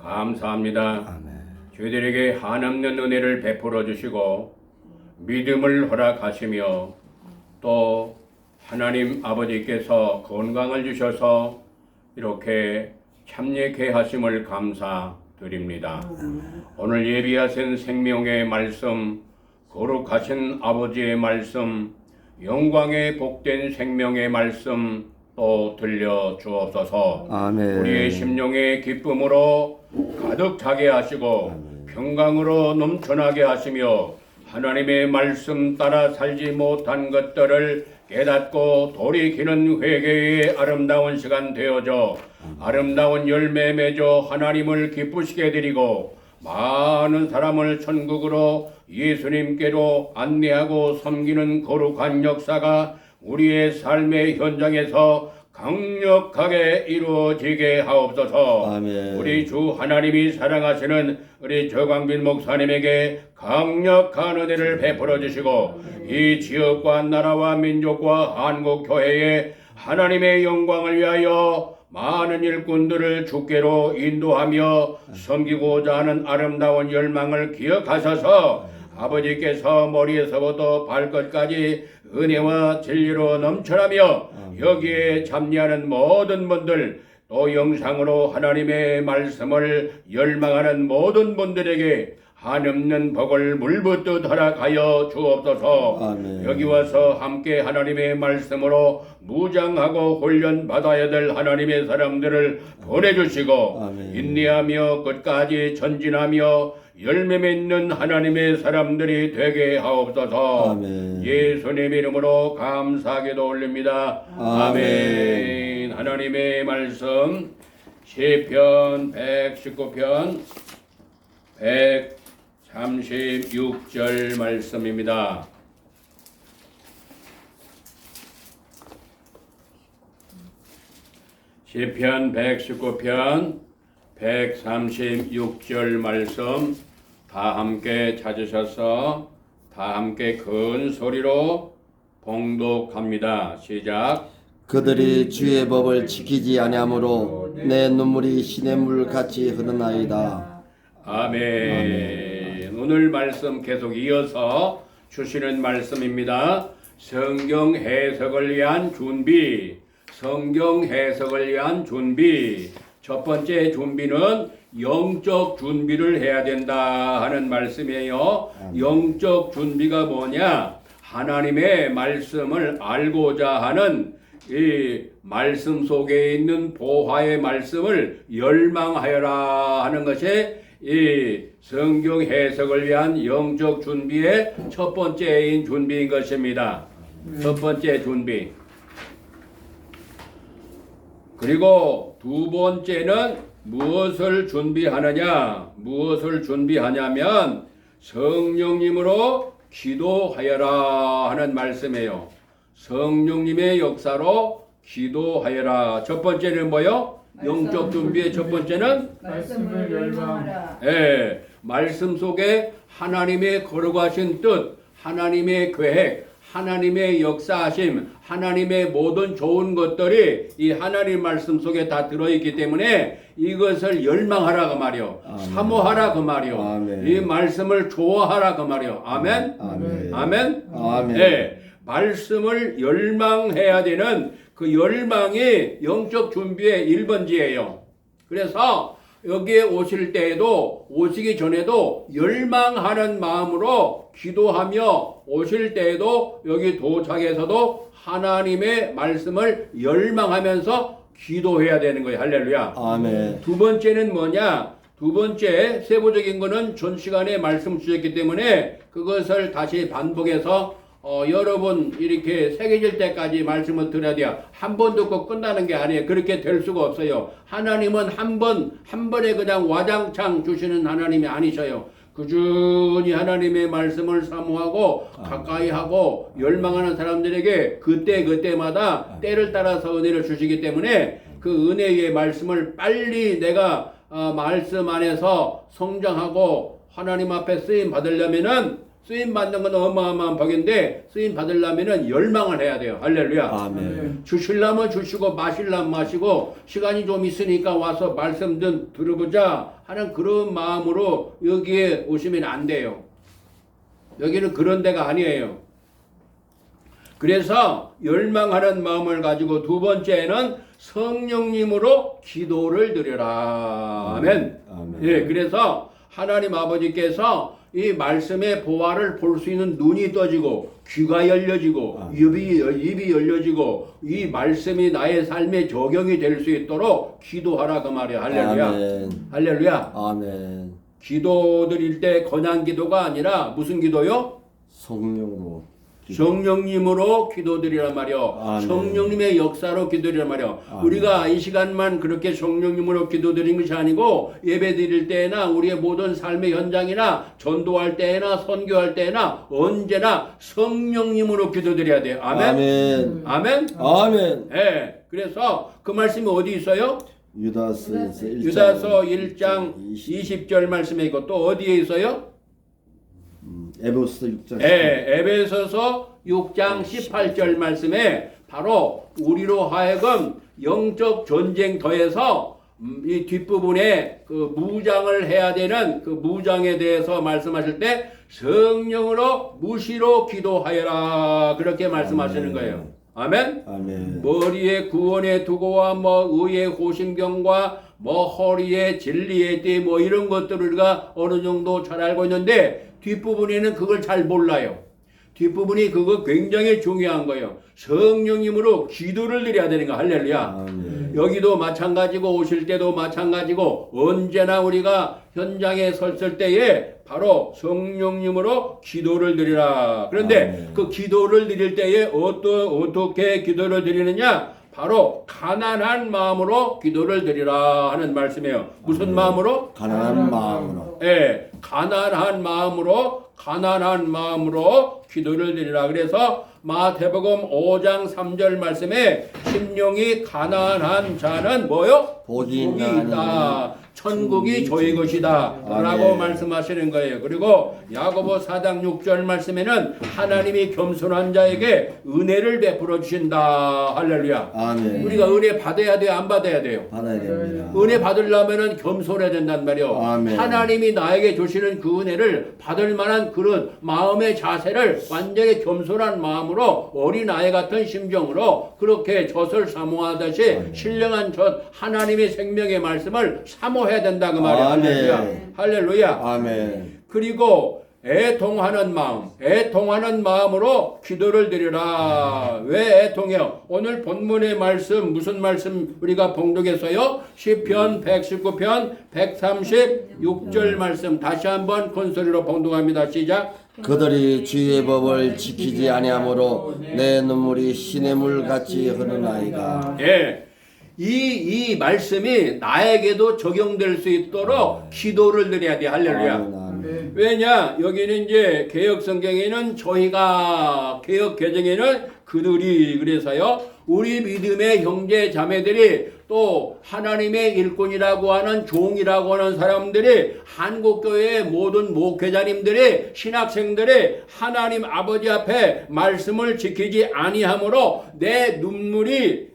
감사합니다. 아멘. 저희들에게 한없는 은혜를 베풀어 주시고 믿음을 허락하시며 또 하나님 아버지께서 건강을 주셔서 이렇게 참여케 하심을 감사드립니다. 오늘 예비하신 생명의 말씀, 거룩하신 아버지의 말씀, 영광의 복된 생명의 말씀 또 들려 주옵소서. 아멘. 우리의 심령의 기쁨으로 가득 차게 하시고 평강으로 넘쳐나게 하시며 하나님의 말씀 따라 살지 못한 것들을 깨닫고 돌이키는 회개의 아름다운 시간 되어져 아름다운 열매 맺어 하나님을 기쁘시게 드리고 많은 사람을 천국으로 예수님께로 안내하고 섬기는 거룩한 역사가 우리의 삶의 현장에서 강력하게 이루어지게 하옵소서. 아멘. 우리 주 하나님이 사랑하시는 우리 저광빈 목사님에게 강력한 은혜를 베풀어 주시고 이 지역과 나라와 민족과 한국교회에 하나님의 영광을 위하여 많은 일꾼들을 주께로 인도하며 섬기고자 하는 아름다운 열망을 기억하셔서 아버지께서 머리에서부터 발끝까지 은혜와 진리로 넘쳐나며 여기에 참여하는 모든 분들 또 영상으로 하나님의 말씀을 열망하는 모든 분들에게 한없는 복을 물붓듯 허락하여 주옵소서. 아멘. 여기 와서 함께 하나님의 말씀으로 무장하고 훈련 받아야 될 하나님의 사람들을 보내주시고 아멘. 인내하며 끝까지 전진하며 열매 맺는 하나님의 사람들이 되게 하옵소서. 아멘. 예수님 이름으로 감사하게도 올립니다. 아멘. 하나님의 말씀 시편 119편 136절 말씀입니다. 시편 119편 136절 말씀 다 함께 찾으셔서 다 함께 큰 소리로 봉독합니다. 시작. 그들이 주의 법을 지키지 아니하므로 내 눈물이 시냇물 같이 흐르나이다. 아멘. 오늘 말씀 계속 이어서 주시는 말씀입니다. 성경 해석을 위한 준비. 성경 해석을 위한 준비. 첫 번째 준비는 영적 준비를 해야 된다 하는 말씀이에요. 영적 준비가 뭐냐? 하나님의 말씀을 알고자 하는 이 말씀 속에 있는 보화의 말씀을 열망하여라 하는 것이 이 성경 해석을 위한 영적 준비의 첫 번째인 준비인 것입니다. 첫 번째 준비. 그리고 두 번째는 무엇을 준비하느냐? 무엇을 준비하냐면 성령님으로 기도하여라 하는 말씀이에요. 성령님의 역사로 기도하여라. 첫 번째는 뭐요? 영적 준비의 첫 번째는 말씀을 열망하라. 예, 말씀 속에 하나님의 거룩하신 뜻, 하나님의 계획, 하나님의 역사하심, 하나님의 모든 좋은 것들이 이 하나님 말씀 속에 다 들어있기 때문에 이것을 열망하라 그 말이요. 사모하라 그 말이요. 아멘. 이 말씀을 좋아하라 그 말이요. 아멘. 아멘. 아멘. 아멘. 예, 말씀을 열망해야 되는 그 열망이 영적 준비의 1번지예요. 그래서 여기에 오실 때에도 오시기 전에도 열망하는 마음으로 기도하며 오실 때에도 여기 도착해서도 하나님의 말씀을 열망하면서 기도해야 되는 거예요. 할렐루야. 아멘. 두 번째는 뭐냐? 두 번째 세부적인 거는 전 시간에 말씀 주셨기 때문에 그것을 다시 반복해서 여러분 이렇게 새겨질 때까지 말씀을 들어야 돼요. 한 번 듣고 끝나는 게 아니에요. 그렇게 될 수가 없어요. 하나님은 한 번에 그냥 와장창 주시는 하나님이 아니셔요. 꾸준히 하나님의 말씀을 사모하고 가까이 하고 열망하는 사람들에게 그때마다 때를 따라서 은혜를 주시기 때문에 그 은혜의 말씀을 빨리 내가 말씀 안에서 성장하고 하나님 앞에 쓰임 받으려면은 쓰임 받는 건 어마어마한 복인데 쓰임 받으려면은 열망을 해야 돼요. 할렐루야. 아멘. 주실라면 주시고 마실라면 마시고 시간이 좀 있으니까 와서 말씀 좀 들어보자 하는 그런 마음으로 여기에 오시면 안 돼요. 여기는 그런 데가 아니에요. 그래서 열망하는 마음을 가지고 두 번째는 성령님으로 기도를 드려라. 아멘. 아멘. 예, 그래서 하나님 아버지께서 이 말씀의 보화를 볼 수 있는 눈이 떠지고 귀가 열려지고 입이 열려지고 이 말씀이 나의 삶에 적용이 될 수 있도록 기도하라 그 말이야. 할렐루야. 아멘. 할렐루야. 아멘. 기도 드릴 때 그냥 기도가 아니라 무슨 기도요? 성령으로 성령님으로 기도드리란 말이요. 아멘. 성령님의 역사로 기도드리란 말이요. 아멘. 우리가 이 시간만 그렇게 성령님으로 기도드리는 것이 아니고 예배 드릴 때나 우리의 모든 삶의 현장이나 전도할 때나 선교할 때나 언제나 성령님으로 기도드려야 돼요. 아멘. 아멘. 아멘. 아멘. 예. 그래서 그 말씀이 어디 있어요? 유다서에서 1장 유다서 1장 20절 말씀에 있고 또 어디에 있어요? 에베소서 6장 에베소서 6장 18절 말씀에 바로 우리로 하여금 영적 전쟁터에서 이 뒷부분에 그 무장을 해야 되는 그 무장에 대해서 말씀하실 때 성령으로 무시로 기도하여라 그렇게 말씀하시는 아멘. 거예요. 아멘. 아멘. 머리에 구원의 두고와 의의 호심경과 허리에 진리의 띠 이런 것들을 우리가 어느 정도 잘 알고 있는데 뒷부분에는 그걸 잘 몰라요. 뒷부분이 그거 굉장히 중요한 거예요. 성령님으로 기도를 드려야 되는 거. 할렐루야. 아멘. 여기도 마찬가지고 오실 때도 마찬가지고 언제나 우리가 현장에 섰을 때에 바로 성령님으로 기도를 드리라. 그런데 아멘. 그 기도를 드릴 때에 어떻게 기도를 드리느냐? 바로 가난한 마음으로 기도를 드리라 하는 말씀이에요. 무슨 아멘. 마음으로? 가난한 마음으로. 예, 가난한 마음으로 기도를 드리라. 그래서 마태복음 5장 3절 말씀에 심령이 가난한 자는 뭐요? 복이 있다. 천국이 저희 것이다. 라고 아멘. 말씀하시는 거예요. 그리고 야고보 4장 6절 말씀에는 하나님이 겸손한 자에게 은혜를 베풀어 주신다. 할렐루야. 아멘. 우리가 은혜 받아야 돼요? 안 받아야 돼요? 받아야 됩니다. 은혜 받으려면은 겸손해야 된단 말이요. 아멘. 하나님이 나에게 주시는 그 은혜를 받을 만한 그런 마음의 자세를 완전히 겸손한 마음으로 어린아이 같은 심정으로 그렇게 젖을 사모하듯이 신령한 젖 하나님의 생명의 말씀을 사모해야 된다 그 말이야. 아멘. 할렐루야. 할렐루야. 아멘. 그리고 애통하는 마음으로 기도를 드리라. 왜 애통해요? 오늘 본문의 말씀 무슨 말씀 우리가 봉독했어요? 시편 119편 136절 말씀 다시 한번 큰 소리로 봉독합니다. 시작. 그들이 주의 법을 지키지 아니하므로 내 눈물이 시냇물 같이 흐르나이다. 예. 이 말씀이 나에게도 적용될 수 있도록 기도를 드려야 돼. 할렐루야. 아멘, 아멘. 왜냐? 여기는 이제 개혁 성경에는 저희가 개혁 개정에는 그들이 그래서요. 우리 믿음의 형제 자매들이 또 하나님의 일꾼이라고 하는 종이라고 하는 사람들이 한국교회의 모든 목회자님들이 신학생들이 하나님 아버지 앞에 말씀을 지키지 아니하므로 내 눈물이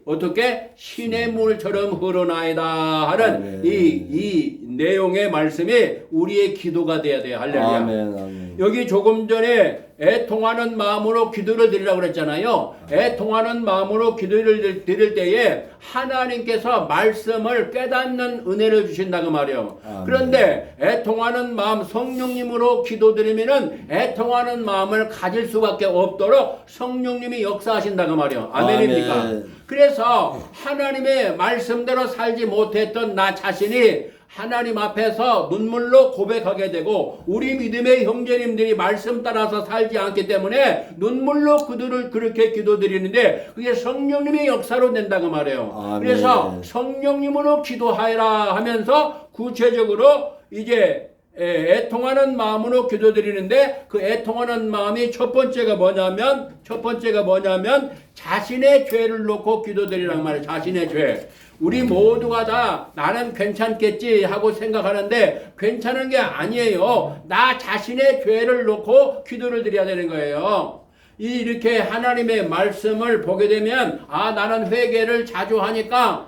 어떻게 시냇물처럼 흐르나이다 하는 이 내용의 말씀이 우리의 기도가 돼야 돼요. 할렐루야. 아멘, 아멘. 여기 조금 전에 애통하는 마음으로 기도를 드리라고 그랬잖아요. 애통하는 마음으로 기도를 드릴 때에 하나님께서 말씀을 깨닫는 은혜를 주신다고 말이에요. 아멘. 그런데 애통하는 마음 성령님으로 기도드리면은 애통하는 마음을 가질 수밖에 없도록 성령님이 역사하신다고 말이에요. 아멘입니까? 아멘. 그래서 하나님의 말씀대로 살지 못했던 나 자신이 하나님 앞에서 눈물로 고백하게 되고 우리 믿음의 형제님들이 말씀 따라서 살지 않기 때문에 눈물로 그들을 그렇게 기도드리는데 그게 성령님의 역사로 된다고 말해요. 아멘. 그래서 성령님으로 기도하라 하면서 구체적으로 이제 애통하는 마음으로 기도드리는데 그 애통하는 마음이 첫 번째가 뭐냐면 자신의 죄를 놓고 기도드리란 말이에요. 자신의 죄. 우리 모두가 다 나는 괜찮겠지 하고 생각하는데 괜찮은 게 아니에요. 나 자신의 죄를 놓고 기도를 드려야 되는 거예요. 이렇게 하나님의 말씀을 보게 되면 나는 회개를 자주 하니까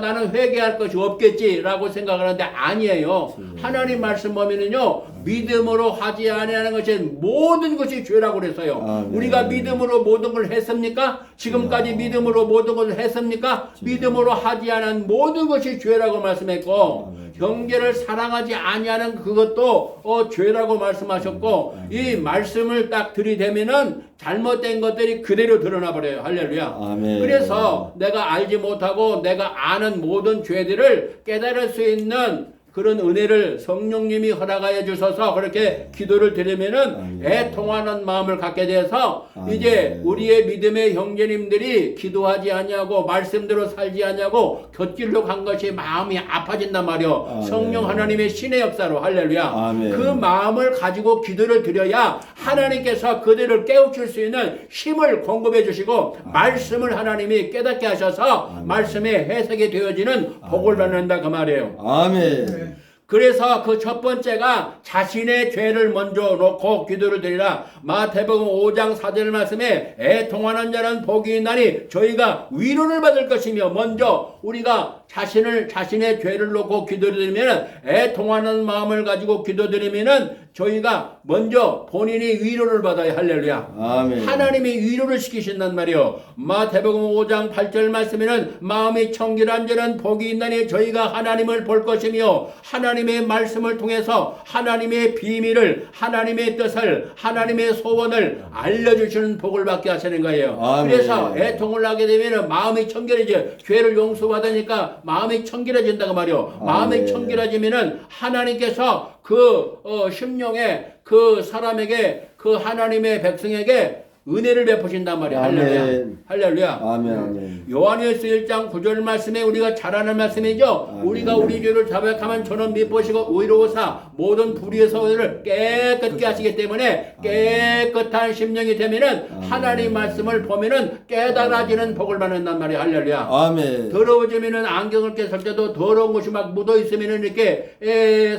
나는 회개할 것이 없겠지라고 생각하는데 아니에요. 하나님 말씀 보면은요 믿음으로 하지 아니하는 것이 모든 것이 죄라고 그랬어요. 우리가 믿음으로 모든 걸 했습니까? 지금까지 믿음으로 모든 걸 했습니까? 믿음으로 하지 않은 모든 것이 죄라고 말씀했고 형제를 사랑하지 아니하는 그것도 죄라고 말씀하셨고 이 말씀을 딱 들이대면은 잘못된 것들이 그대로 드러나 버려요. 할렐루야. 아멘. 그래서 내가 알지 못하고 내가 아는 모든 죄들을 깨달을 수 있는 그런 은혜를 성령님이 허락하여 주셔서 그렇게 기도를 드리면은 애통하는 마음을 갖게 돼서 이제 우리의 믿음의 형제님들이 기도하지 아니하고 말씀대로 살지 아니하고 곁길로 간 것이 마음이 아파진단 말이요. 성령 하나님의 신의 역사로 할렐루야. 그 마음을 가지고 기도를 드려야 하나님께서 그들을 깨우칠 수 있는 힘을 공급해 주시고 말씀을 하나님이 깨닫게 하셔서 말씀의 해석이 되어지는 복을 받는다 그 말이에요. 아멘. 그래서 그 첫 번째가 자신의 죄를 먼저 놓고 기도를 드리라. 마태복음 5장 4절 말씀에 애통하는 자는 복이 있나니 저희가 위로를 받을 것이며 먼저 우리가 자신의 죄를 놓고 기도드리면 애통하는 마음을 가지고 기도드리면은 저희가 먼저 본인이 위로를 받아야 할렐루야. 아멘. 하나님이 위로를 시키신단 말이요. 마태복음 5장 8절 말씀에는 마음이 청결한 자는 복이 있나니 저희가 하나님을 볼 것이며 하나님의 말씀을 통해서 하나님의 비밀을 하나님의 뜻을 하나님의 소원을 알려주시는 복을 받게 하시는 거예요. 아멘. 그래서 애통을 하게 되면 마음이 청결해져 죄를 용서받으니까 마음이 청결해진다고 말이요. 마음이 청결해지면은 하나님께서 그 심령에 그 사람에게 그 하나님의 백성에게 은혜를 베푸신단 말이야. 할렐루야. 아멘. 할렐루야. 아멘. 요한일서 1장 9절 말씀에 우리가 잘 아는 말씀이죠. 아멘. 우리가 우리 죄를 자백하면 저는 미쁘시고 의로우사 모든 불의에서 우리를 깨끗게 하시기 때문에 깨끗한 심령이 되면은 하나님 말씀을 보면은 깨달아지는 복을 받는단 말이야. 할렐루야. 아멘. 더러워지면은 안경을 꼈을 때도 더러운 것이 막 묻어 있으면은 이렇게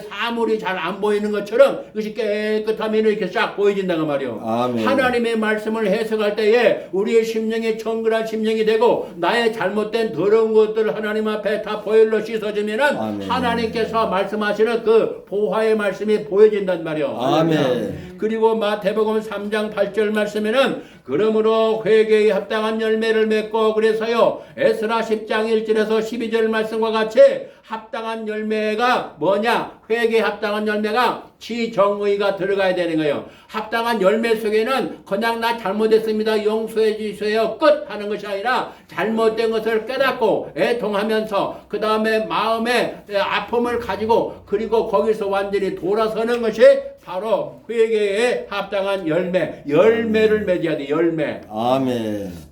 사물이 잘 안 보이는 것처럼 이것이 깨끗하면 이렇게 싹 보여진다고 말이요. 아멘. 하나님의 말씀을 해석할 때에 우리의 심령이 청결한 심령이 되고 나의 잘못된 더러운 것들을 하나님 앞에 다 보혈로 씻어주면은 아멘. 하나님께서 말씀하시는 그 보화의 말씀이 보여진단 말이요. 아멘. 그리고 마태복음 3장 8절 말씀에는 그러므로 회개에 합당한 열매를 맺고 그래서요 에스라 10장 1절에서 12절 말씀과 같이 합당한 열매가 뭐냐? 회개에 합당한 열매가 지정의가 들어가야 되는 거예요. 합당한 열매 속에는 그냥 나 잘못했습니다 용서해 주세요 끝 하는 것이 아니라 잘못된 것을 깨닫고 애통하면서 그 다음에 마음의 아픔을 가지고 그리고 거기서 완전히 돌아서는 것이 바로 회개에 합당한 열매를 맺어야 돼. 열매. 아멘.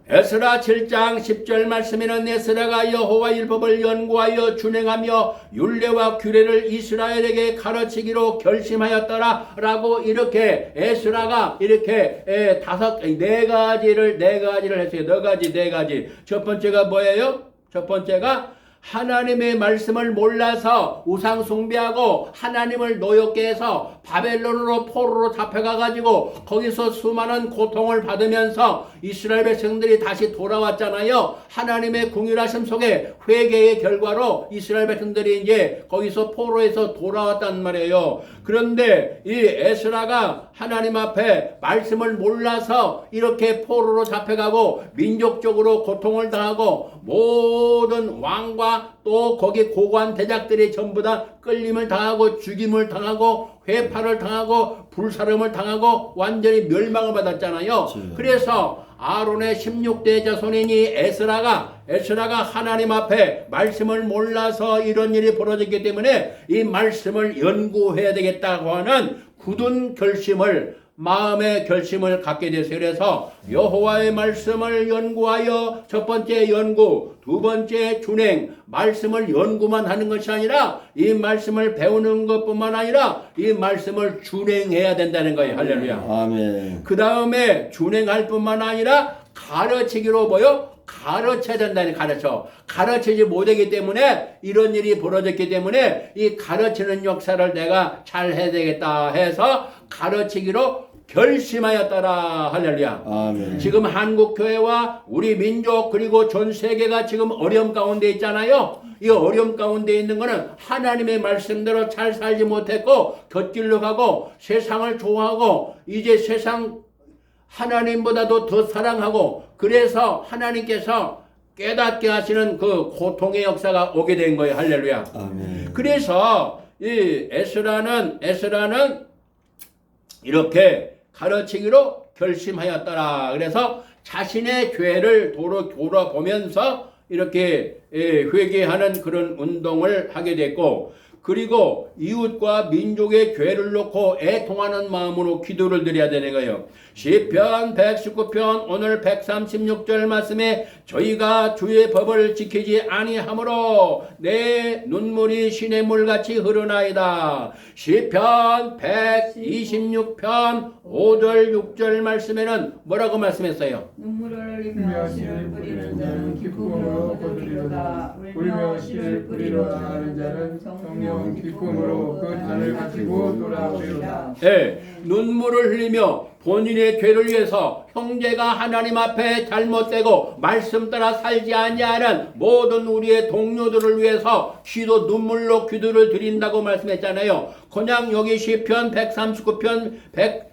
에스라 7장 10절 말씀에는 에스라가 여호와 율법을 연구하여 준행하며 율례와 규례를 이스라엘에게 가르치기로 결심하였더라 라고 이렇게 에스라가 이렇게 네 가지를 했어요. 네 가지. 첫 번째가 뭐예요? 첫 번째가 하나님의 말씀을 몰라서 우상 숭배하고 하나님을 노엽게 해서 바벨론으로 포로로 잡혀가가지고 거기서 수많은 고통을 받으면서 이스라엘 백성들이 다시 돌아왔잖아요. 하나님의 궁휼하심 속에 회개의 결과로 이스라엘 백성들이 이제 거기서 포로에서 돌아왔단 말이에요. 그런데 이 에스라가 하나님 앞에 말씀을 몰라서 이렇게 포로로 잡혀가고 민족적으로 고통을 당하고 모든 왕과 또 거기 고관 대작들이 전부 다 끌림을 당하고 죽임을 당하고 회파를 당하고 불사름을 당하고 완전히 멸망을 받았잖아요. 그래서 아론의 16대 자손이니 에스라가 하나님 앞에 말씀을 몰라서 이런 일이 벌어졌기 때문에 이 말씀을 연구해야 되겠다고 하는 굳은 결심을 마음의 결심을 갖게 됐어요. 그래서 여호와의 말씀을 연구하여 첫 번째 연구, 두 번째 준행, 말씀을 연구만 하는 것이 아니라 이 말씀을 배우는 것뿐만 아니라 이 말씀을 준행해야 된다는 거예요. 할렐루야. 아멘. 그 다음에 준행할 뿐만 아니라 가르치기로 뭐요? 가르쳐야 된다는 가르치지 못하기 때문에 이런 일이 벌어졌기 때문에 이 가르치는 역사를 내가 잘 해야 되겠다 해서 가르치기로 결심하였더라. 할렐루야. 아멘. 지금 한국교회와 우리 민족 그리고 전 세계가 지금 어려움 가운데 있잖아요. 이 어려움 가운데 있는 거는 하나님의 말씀대로 잘 살지 못했고 곁길로 가고 세상을 좋아하고 이제 세상 하나님보다도 더 사랑하고 그래서 하나님께서 깨닫게 하시는 그 고통의 역사가 오게 된 거예요. 할렐루야. 아멘. 그래서 이 에스라는 이렇게 가르치기로 결심하였더라. 그래서 자신의 죄를 돌아보면서 이렇게 회개하는 그런 운동을 하게 됐고 그리고 이웃과 민족의 죄를 놓고 애통하는 마음으로 기도를 드려야 되는 거예요. 시편 119편 오늘 136절 말씀에 저희가 주의 법을 지키지 아니하므로 내 눈물이 시냇물같이 흐르나이다. 시편 126편 5절 6절 말씀에는 뭐라고 말씀했어요? 눈물을 흘리며 씨를 뿌리는 자는 기쁨으로 거두리로다. 울며 씨를 뿌리러 나가는 자는 성령 기쁨으로 그 단을 가지고 돌아오리로다. 네, 눈물을 흘리며 본인의 죄를 위해서 형제가 하나님 앞에 잘못되고 말씀 따라 살지 아니하는 모든 우리의 동료들을 위해서 눈물로 기도를 드린다고 말씀했잖아요. 그냥 여기 시편 119편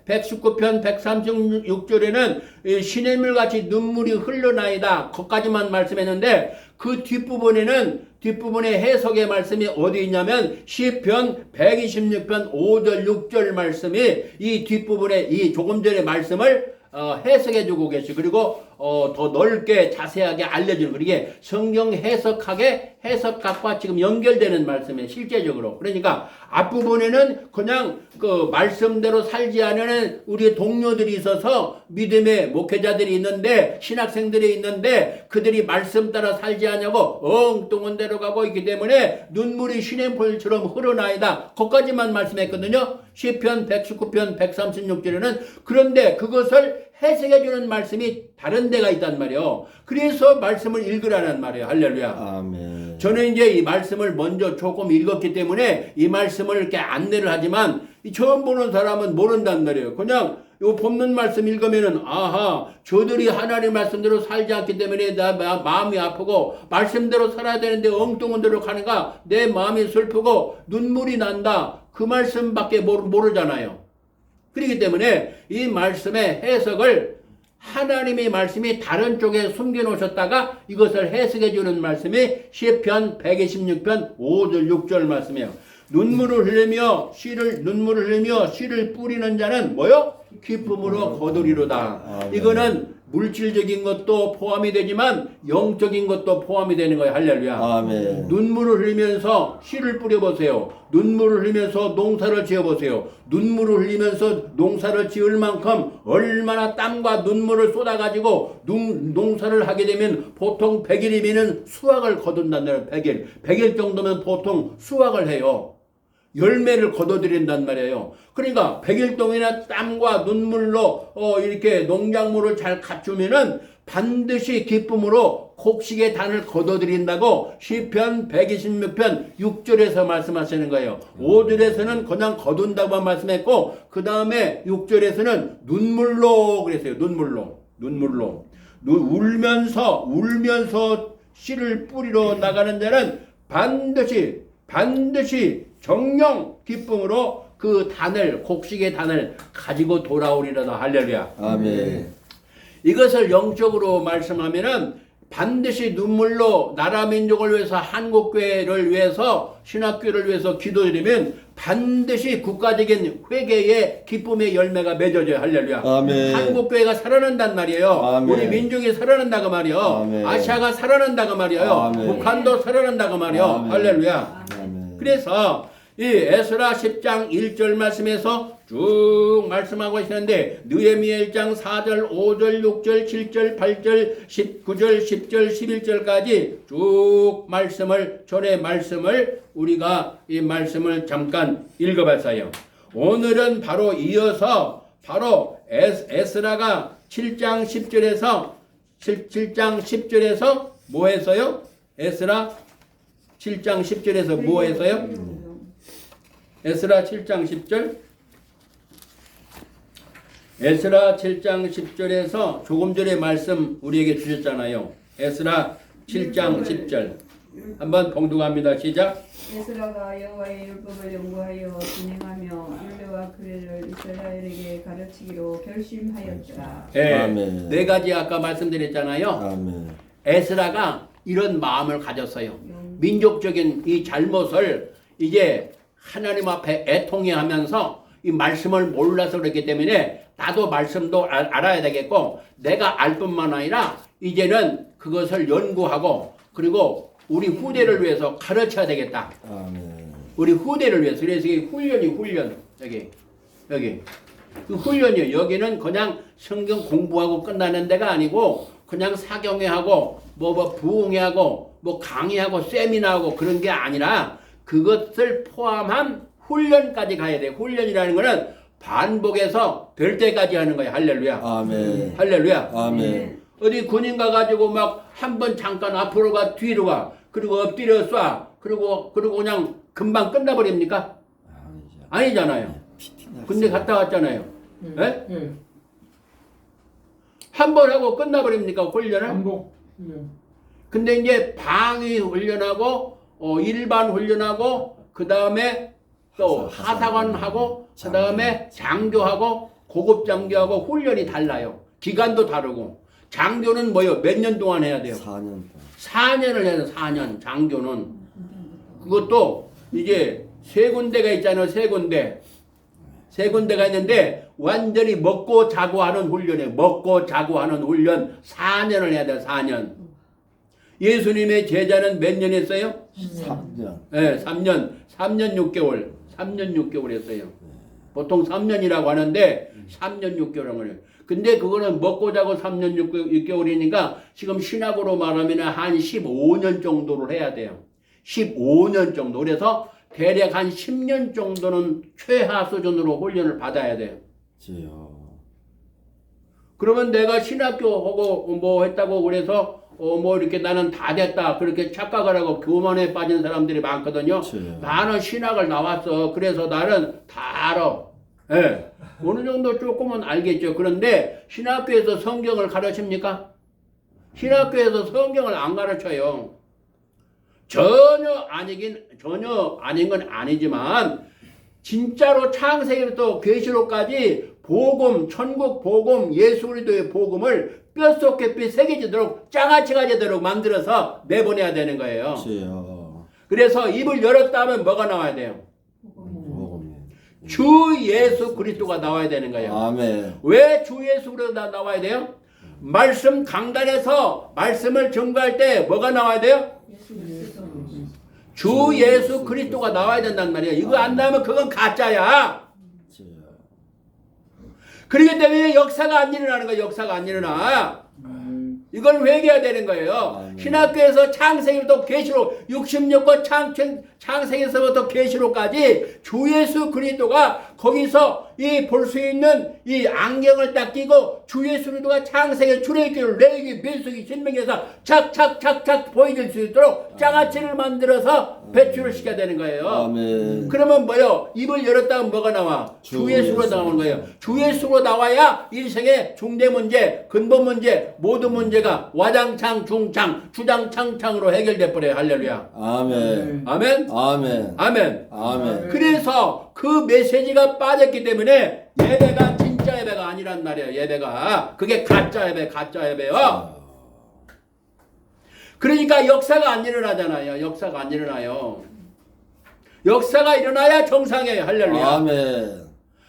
136절에는 시냇물같이 눈물이 흘러나이다. 거기까지만 말씀했는데 그 뒷부분에 해석의 말씀이 어디 있냐면 시편 126편 5절 6절 말씀이 이 뒷부분에 이 조금 전의 말씀을 해석해 주고 계시고 그리고 더 넓게 자세하게 알려주는 그게 성경 해석학과 지금 연결되는 말씀이에요. 실제적으로. 그러니까 앞부분에는 그냥 그 말씀대로 살지 않는 우리 동료들이 있어서 믿음의 목회자들이 있는데 신학생들이 있는데 그들이 말씀 따라 살지 않냐고 엉뚱한 데로 가고 있기 때문에 눈물이 시냇물처럼 흐르나이다. 거기까지만 말씀했거든요. 시편 119편 136절에는 그런데 그것을 해석해주는 말씀이 다른 데가 있단 말이에요. 그래서 말씀을 읽으라는 말이에요. 할렐루야. 아멘. 저는 이제 이 말씀을 먼저 조금 읽었기 때문에 이 말씀을 이렇게 안내를 하지만 이 처음 보는 사람은 모른단 말이에요. 그냥 요 본문 말씀 읽으면은 아하 저들이 하나님 말씀대로 살지 않기 때문에 마음이 아프고 말씀대로 살아야 되는데 엉뚱한 데로 가는가 내 마음이 슬프고 눈물이 난다. 그 말씀밖에 모르잖아요. 그렇기 때문에 이 말씀의 해석을 하나님의 말씀이 다른 쪽에 숨겨놓으셨다가 이것을 해석해 주는 말씀이 시편 126편 5절 6절 말씀이에요. 눈물을 흘리며 씨를 뿌리는 자는 뭐요? 기쁨으로 거두리로다. 이거는 물질적인 것도 포함이 되지만 영적인 것도 포함이 되는 거예요. 할렐루야. 아멘. 눈물을 흘리면서 씨를 뿌려보세요. 눈물을 흘리면서 농사를 지어보세요. 눈물을 흘리면서 농사를 지을 만큼 얼마나 땀과 눈물을 쏟아가지고 농사를 하게 되면 보통 100일이면 수확을 거둔다는 100일 정도면 보통 수확을 해요. 열매를 거둬들인단 말이에요. 그러니까 100일 동안이나 땀과 눈물로 이렇게 농작물을 잘 갖추면은 반드시 기쁨으로 곡식의 단을 거둬들인다고 시편 126편 6절에서 말씀하시는 거예요. 5절에서는 그냥 거둔다고 말씀했고 그 다음에 6절에서는 눈물로 그랬어요. 눈물로 울면서 씨를 뿌리러 나가는 자는 반드시 정령 기쁨으로 그 곡식의 단을 가지고 돌아오리라다. 할렐루야. 아멘. 이것을 영적으로 말씀하면은 반드시 눈물로 나라 민족을 위해서 한국교회를 위해서 신학교를 위해서 기도드리면 반드시 국가적인 회개의 기쁨의 열매가 맺어져요. 할렐루야. 아멘. 한국교회가 살아난단 말이에요. 아멘. 우리 민족이 살아난다고 말이에요. 아멘. 아시아가 살아난다고 말이에요. 아멘. 북한도 살아난다고 말이에요. 아멘. 할렐루야. 아멘. 그래서 이 에스라 10장 1절 말씀에서 쭉 말씀하고 있는데 느헤미야 1장 4절, 5절, 6절, 7절, 8절, 19절, 10절, 11절까지 쭉 말씀을 전의 말씀을 우리가 이 말씀을 잠깐 읽어봤어요. 오늘은 바로 이어서 바로 에스라가 7장 10절에서 뭐 했어요? 에스라 7장 10절에서 뭐 했어요? 에스라 7장 10절. 에스라 7장 10절에서 조금 전에 말씀 우리에게 주셨잖아요. 에스라 7장 10절. 한번 봉독합니다. 시작. 에스라가 여호와의 율법을 연구하여 진행하며 율례와 규례를 이스라엘에게 가르치기로 결심하였더라. 네, 아멘. 네 가지 아까 말씀드렸잖아요. 아멘. 에스라가 이런 마음을 가졌어요. 민족적인 이 잘못을 이제 하나님 앞에 애통해하면서 이 말씀을 몰라서 그렇기 때문에 나도 말씀도 알아야 되겠고 내가 알 뿐만 아니라 이제는 그것을 연구하고 그리고 우리 후대를 위해서 가르쳐야 되겠다. 아멘. 우리 후대를 위해서. 그래서 이게 훈련. 여기. 그 훈련이요. 여기는 그냥 성경 공부하고 끝나는 데가 아니고 그냥 사경회하고 뭐 부흥회하고 뭐 강의하고 세미나하고 그런 게 아니라 그것을 포함한 훈련까지 가야 돼. 훈련이라는 거는 반복해서 될 때까지 하는 거야. 할렐루야. 아멘. 할렐루야. 아멘. 어디 군인 가가지고 막 한 번 잠깐 앞으로 가 뒤로 가 그리고 엎드려 쏴 그리고 그냥 금방 끝나버립니까? 아니잖아요. 군대 갔다 왔잖아요. 예? 예. 한 번 하고 끝나버립니까? 훈련을? 반복. 예. 근데 이제 방위 훈련하고 일반 훈련하고 그 다음에 또 하사관하고 그 다음에 장교하고 고급 장교하고 훈련이 달라요. 기간도 다르고 장교는 뭐요? 몇 년 동안 해야 돼요? 4년 동안. 4년을 해야 돼요. 4년 장교는. 그것도 이제 세 군데가 있잖아요. 세 군데가 있는데 완전히 먹고 자고 하는 훈련이에요. 먹고 자고 하는 훈련 4년을 해야 돼요. 4년. 예수님의 제자는 몇 년 했어요? 3년. 네, 3년 6개월. 3년 6개월 했어요. 보통 3년이라고 하는데 3년 6개월 한 거예요. 근데 그거는 먹고 자고 3년 6개월이니까 지금 신학으로 말하면 한 15년 정도를 해야 돼요. 15년 정도. 그래서 대략 한 10년 정도는 최하 수준으로 훈련을 받아야 돼요. 주여. 그러면 내가 신학교 하고 뭐 했다고 그래서 뭐 이렇게 나는 다 됐다 그렇게 착각을 하고 교만에 빠진 사람들이 많거든요. 주여. 나는 신학을 나왔어. 그래서 나는 다 알아. 예. 어느 정도 조금은 알겠죠. 그런데 신학교에서 성경을 가르칩니까? 신학교에서 성경을 안 가르쳐요. 전혀 아닌 건 아니지만 진짜로 창세기부터 계시록까지 복음, 천국 복음, 예수 그리스도의 복음을 뼛속 깊이 새겨지도록 장아찌가 되도록 만들어서 내보내야 되는 거예요. 주여. 그래서 입을 열었다 하면 뭐가 나와야 돼요? 복음. 주 예수 그리스도가 나와야 되는 거예요. 아멘. 왜 주 예수 그리스도가 나와야 돼요? 말씀 강단에서 말씀을 증거할 때 뭐가 나와야 돼요? 주 예수 그리스도가 나와야 된단 말이에요. 이거 안 나오면 그건 가짜야. 주여. 그렇기 때문에 역사가 안 일어나는 거예요. 역사가 안 일어나. 이걸 회개해야 되는 거예요. 신학교에서 창세기부터 계시록 66권 창세기에서부터 계시록까지 주 예수 그리스도가 거기서 이 볼 수 있는 이 안경을 딱 끼고 주 예수 그리스도가 창세기, 출애굽기, 레위기, 민수기, 신명기에서 착착착착 보여줄 수 있도록 장아찌를 만들어서 배출을 시켜야 되는 거예요. 아멘. 그러면 뭐요? 입을 열었다면 뭐가 나와? 주 예수로 나오는 거예요. 주 예수로 나와야 일생의 중대 문제, 근본 문제, 모든 문제가 와장창, 중창, 주장창창으로 해결돼 버려요. 할렐루야. 아멘. 아멘. 아멘. 아멘. 아멘. 그래서 그 메시지가 빠졌기 때문에 예배가 진짜 예배가 아니란 말이에요. 예배가 그게 가짜 예배, 가짜 예배요. 그러니까 역사가 안 일어나잖아요. 역사가 안 일어나요. 역사가 일어나야 정상이에요. 할렐루야. 아멘.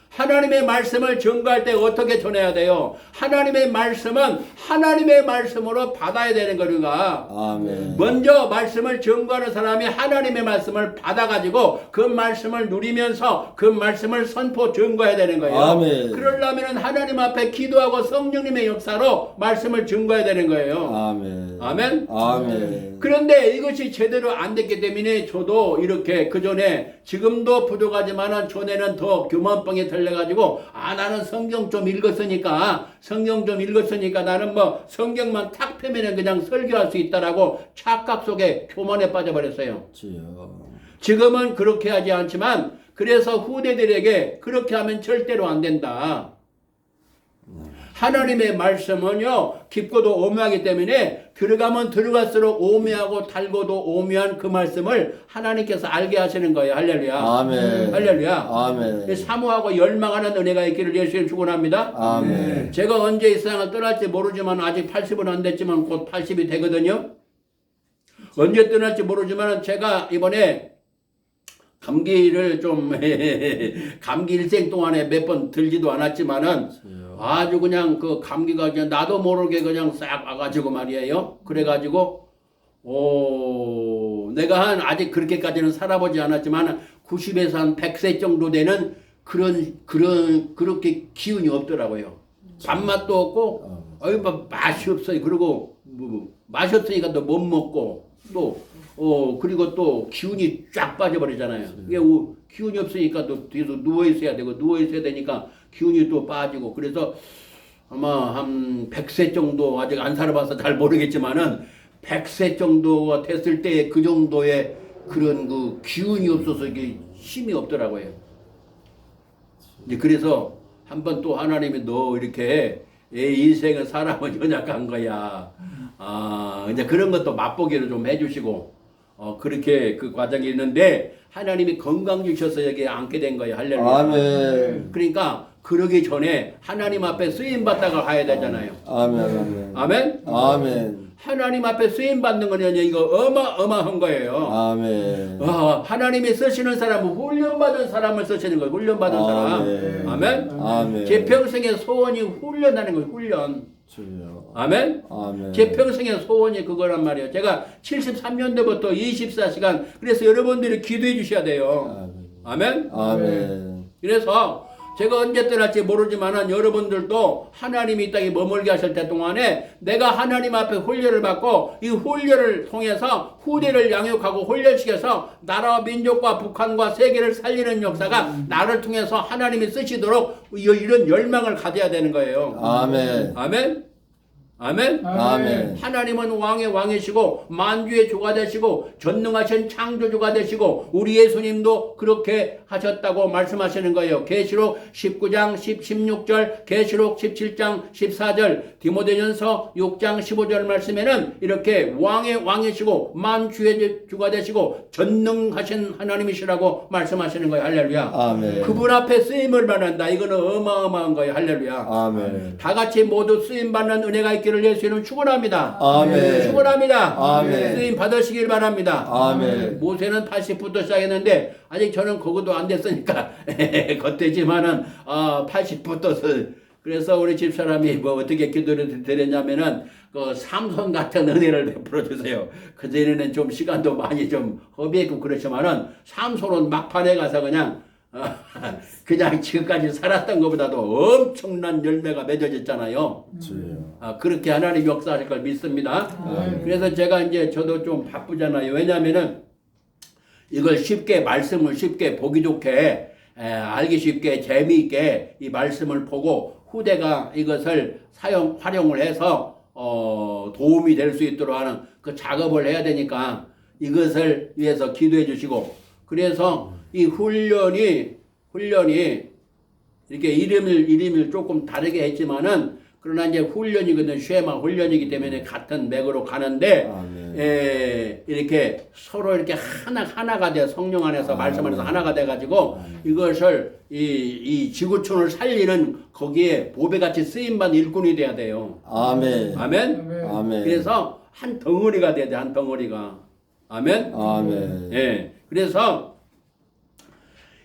하나님의 말씀을 증거할 때 어떻게 전해야 돼요? 하나님의 말씀은 하나님의 말씀으로 받아야 되는 거니까. 아멘. 먼저 말씀을 증거하는 사람이 하나님의 말씀을 받아가지고 그 말씀을 누리면서 그 말씀을 선포 증거해야 되는 거예요. 아멘. 그러려면 하나님 앞에 기도하고 성령님의 역사로 말씀을 증거해야 되는 거예요. 아멘. 아멘? 아멘. 그런데 이것이 제대로 안 됐기 때문에 저도 이렇게 그 전에 지금도 부족하지만은 전에는 더 교만병에 들려가지고 나는 성경 좀 읽었으니까 나는 뭐 성경만 탁 펴면은 그냥 설교할 수 있다라고 착각 속에 교만에 빠져버렸어요. 주여. 지금은 그렇게 하지 않지만 그래서 후대들에게 그렇게 하면 절대로 안 된다. 하나님의 말씀은요 깊고도 오묘하기 때문에 들어가면 들어갈수록 오묘하고 달고도 오묘한 그 말씀을 하나님께서 알게 하시는 거예요. 할렐루야. 아멘. 할렐루야. 아멘. 사모하고 열망하는 은혜가 있기를 예수님 축원합니다. 아멘. 제가 언제 이 세상을 떠날지 모르지만 아직 80은 안 됐지만 곧 80이 되거든요. 언제 떠날지 모르지만 제가 이번에 감기를 좀 감기 일생 동안에 몇 번 들지도 않았지만은 아주 그냥 그 감기가 그냥 나도 모르게 그냥 싹 와가지고 말이에요. 그래가지고 내가 아직 그렇게까지는 살아보지 않았지만 90에서 한 100세 정도 되는 그렇게 기운이 없더라고요. 밥맛도 없고 맛이 없어요. 그리고 맛이 없으니까 또 못 먹고 또 그리고 또 기운이 쫙 빠져버리잖아요. 이게 기운이 없으니까 또 뒤에서 누워있어야 되고, 누워있어야 되니까 기운이 또 빠지고, 그래서 아마 한 100세 정도, 아직 안 살아봐서 잘 모르겠지만은, 100세 정도가 됐을 때 그 정도의 그런 그 기운이 없어서 이게 힘이 없더라고요. 이제 그래서 한번 또 하나님이 너 이렇게 인생을 사람은 연약한 거야. 이제 그런 것도 맛보기를 좀 해주시고, 그렇게 그 과정이 있는데, 하나님이 건강 주셔서 여기에 앉게 된 거예요. 할렐루야. 아멘. 그러니까, 그러기 전에 하나님 앞에 쓰임받다가 가야 되잖아요. 아멘. 아멘? 아멘. 하나님 앞에 쓰임받는 거는 이거 어마어마한 거예요. 아멘. 하나님이 쓰시는 사람은 훈련받은 사람을 쓰시는 거예요. 훈련받은 사람. 아멘. 아멘? 아멘. 제 평생의 소원이 훈련하는 거예요. 훈련. 주여. 아멘? 아멘. 제 평생의 소원이 그거란 말이에요. 제가 73년도부터 24시간 그래서 여러분들이 기도해 주셔야 돼요. 아멘? 아멘. 그래서 제가 언제 떠날지 모르지만은 여러분들도 하나님이 이 땅에 머물게 하실 때 동안에 내가 하나님 앞에 훈련을 받고 이 훈련을 통해서 후대를 양육하고 훈련시켜서 나라와 민족과 북한과 세계를 살리는 역사가 나를 통해서 하나님이 쓰시도록 이런 열망을 가져야 되는 거예요. 아멘. 아멘? 아멘? 아멘. 하나님은 왕의 왕이시고 만주의 주가 되시고 전능하신 창조주가 되시고 우리 예수님도 그렇게 하셨다고 말씀하시는 거예요. 계시록 19장 16절, 계시록 17장 14절, 디모데전서 6장 15절 말씀에는 이렇게 왕의 왕이시고 만주의 주가 되시고 전능하신 하나님이시라고 말씀하시는 거예요. 할렐루야. 아멘. 그분 앞에 쓰임을 받는다. 이거는 어마어마한 거예요. 할렐루야. 아멘. 다 같이 모두 쓰임 받는 은혜가 있기를 예수님은 축원합니다. 아멘. 축원합니다. 아멘. 쓰임 받으시길 바랍니다. 아멘. 모세는 80부터 시작했는데 아직 저는 그것도 안 됐으니까 겉되지만은 80부터 그래서 우리 집사람이 뭐 어떻게 기도를 드렸냐면은 그 삼손 같은 은혜를 베풀어 주세요. 그전에는 좀 시간도 많이 좀 허비했고 그렇지만은 삼손은 막판에 가서 그냥 지금까지 살았던 것보다도 엄청난 열매가 맺어졌잖아요. 그렇게 하나님 역사할 걸 믿습니다. 그래서 제가 이제 저도 좀 바쁘잖아요. 왜냐하면은 이걸 쉽게 말씀을 쉽게 보기 좋게 알기 쉽게 재미있게 이 말씀을 보고 후대가 이것을 활용을 해서 도움이 될 수 있도록 하는 그 작업을 해야 되니까 이것을 위해서 기도해 주시고 그래서 이 훈련이 이렇게 이름을 조금 다르게 했지만은 그러나 이제 훈련이거든 쉐마 훈련이기 때문에 같은 맥으로 가는데 이렇게 서로 이렇게 하나가 돼 성령 안에서 말씀 안에서 하나가 돼 가지고 이것을 이 지구촌을 살리는 거기에 보배같이 쓰임받는 일꾼이 돼야 돼요. 아멘. 아멘. 아멘. 그래서 한 덩어리가 돼야 돼. 한 덩어리가. 아멘. 아멘. 예. 그래서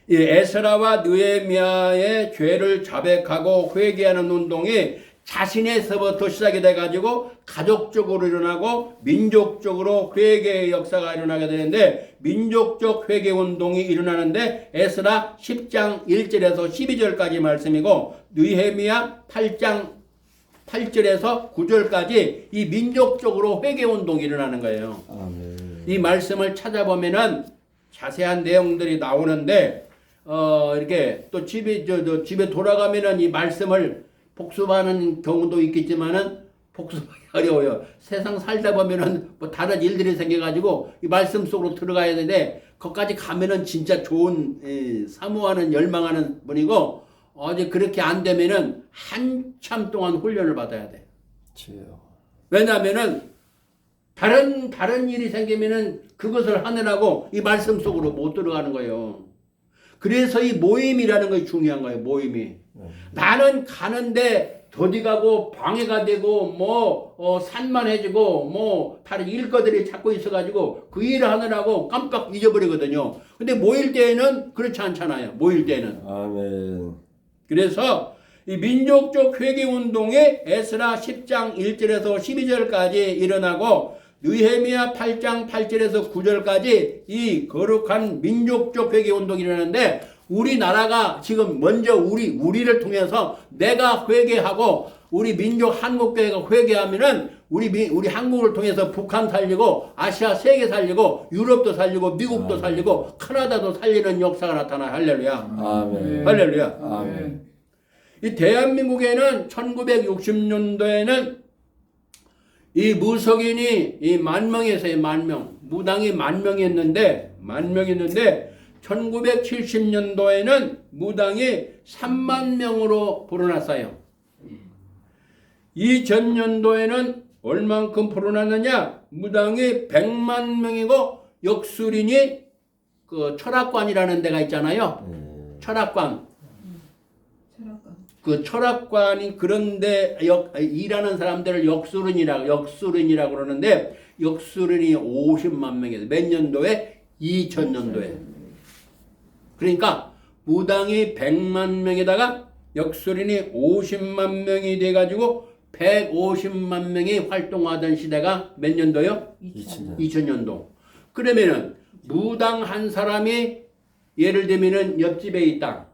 이 에스라와 느헤미야의 죄를 자백하고 회개하는 운동이 자신에서부터 시작이 돼가지고 가족적으로 일어나고 민족적으로 회개의 역사가 일어나게 되는데, 민족적 회개 운동이 일어나는데 에스라 10장 1절에서 12절까지 말씀이고 느헤미야 8장 8절에서 9절까지 이 민족적으로 회개 운동이 일어나는 거예요. 아멘. 이 말씀을 찾아보면은 자세한 내용들이 나오는데, 이렇게 또 집에 돌아가면은 이 말씀을 복습하는 경우도 있겠지만은 복습하기 어려워요. 세상 살다 보면은 뭐 다른 일들이 생겨가지고 이 말씀 속으로 들어가야 되는데, 거기까지 가면은 진짜 좋은, 사모하는, 열망하는 분이고, 어제 그렇게 안 되면은 한참 동안 훈련을 받아야 돼. 주여. 왜냐하면은 다른 일이 생기면은 그것을 하느라고 이 말씀 속으로 못 들어가는 거예요. 그래서 이 모임이라는 것이 중요한 거예요. 모임이. 나는 가는데 더디 가고 방해가 되고 산만해지고 다른 일거들이 자꾸 있어가지고 그 일을 하느라고 깜빡 잊어버리거든요. 근데 모일 때에는 그렇지 않잖아요. 모일 때는. 아멘. 그래서 이 민족적 회개 운동에 에스라 10장 1절에서 12절까지 일어나고 느헤미야 8장 8절에서 9절까지 이 거룩한 민족적 회개 운동이 일어나는데, 우리나라가 지금 먼저 우리를 통해서 내가 회개하고 우리 민족 한국교회가 회개하면은 우리 한국을 통해서 북한 살리고 아시아 세계 살리고 유럽도 살리고 미국도 살리고 카나다도 살리는 역사가 나타나. 할렐루야. 아멘. 할렐루야. 아멘. 이 대한민국에는 1960년도에는 이 무속인이 이 만명에서의 만명, 무당이 만명이었는데 1970년도에는 무당이 3만 명으로 불어났어요. 2000년도에는 얼만큼 불어났느냐? 무당이 100만 명이고 역술인이 그 철학관이라는 데가 있잖아요. 철학관. 그 철학관이 그런데 일하는 사람들을 역술인이라고 그러는데, 역술인이 50만 명이에요. 몇 년도에? 2000년도에. 그러니까 무당이 100만 명에다가 역술인이 50만 명이 돼가지고 150만 명이 활동하던 시대가 몇 년도요? 2000년도. 그러면은 무당 한 사람이 예를 들면은 옆집에 있다.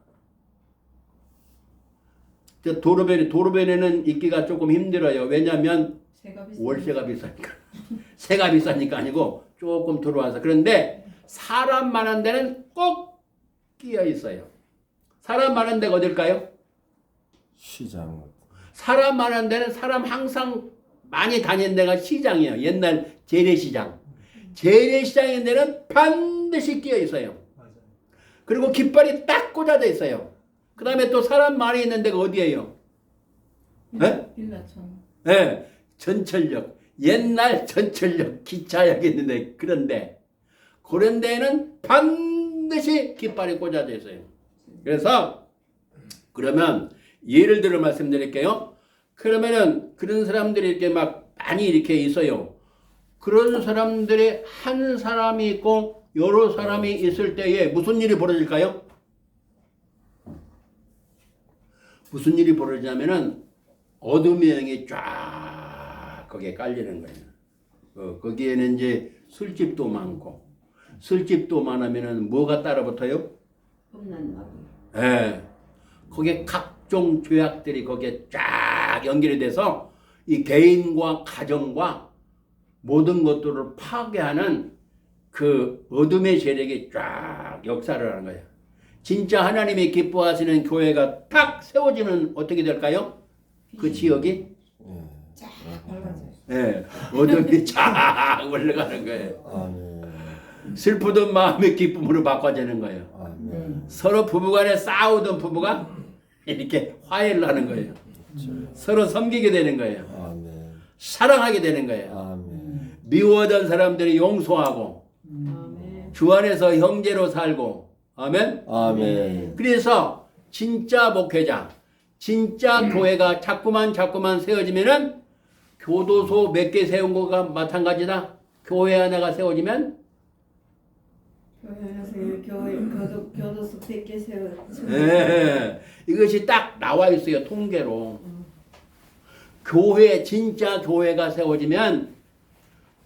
도로변에는 있기가 조금 힘들어요. 왜냐하면 월세가 비싸니까. 세가 비싸니까 아니고 조금 들어와서. 그런데 사람 많은 데는 꼭 끼어 있어요. 사람 많은 데가 어딜까요? 시장. 사람 많은 데는 사람 항상 많이 다니는 데가 시장이에요. 옛날 재래시장. 재래시장인 데는 반드시 끼어 있어요. 그리고 깃발이 딱 꽂아져 있어요. 그 다음에 또 사람 많이 있는 데가 어디예요? 빌라촌. 네, 전철역. 옛날 전철역 기차역 있는데, 그런 데는 반드시 깃발이 꽂아져 있어요. 그래서 그러면 예를 들어 말씀드릴게요. 그러면은 그런 사람들이 이렇게 막 많이 이렇게 있어요. 그런 사람들이 한 사람이 있고 여러 사람이 있을 때에 무슨 일이 벌어질까요? 무슨 일이 벌어지냐면은 어둠의 영이 쫙 거기에 깔리는 거예요. 거기에는 이제 술집도 많고, 술집도 많으면은 뭐가 따라붙어요? 험난 마귀. 예. 거기에 각종 죄악들이 거기에 쫙 연결이 돼서 이 개인과 가정과 모든 것들을 파괴하는 그 어둠의 세력이 쫙 역사를 하는 거예요. 진짜 하나님이 기뻐하시는 교회가 딱 세워지면 어떻게 될까요? 그 지역이 쫙 밝아져요. 예, 어둠이 쫙 올라가는 거예요. 아멘. 슬프던 마음이 기쁨으로 바꿔지는 거예요. 아멘. 서로 부부간에 싸우던 부부가 이렇게 화해를 하는 거예요. 서로 섬기게 되는 거예요. 아멘. 사랑하게 되는 거예요. 아멘. 미워하던 사람들이 용서하고 아멘. 주 안에서 형제로 살고. 아멘. 아멘. 그래서 진짜 목회자, 진짜 교회가 자꾸만 세워지면은 교도소 몇 개 세운 거가 마찬가지다. 교회 하나가 세워지면 교도소 100개 세워. 예, 이것이 딱 나와 있어요. 통계로. 교회, 진짜 교회가 세워지면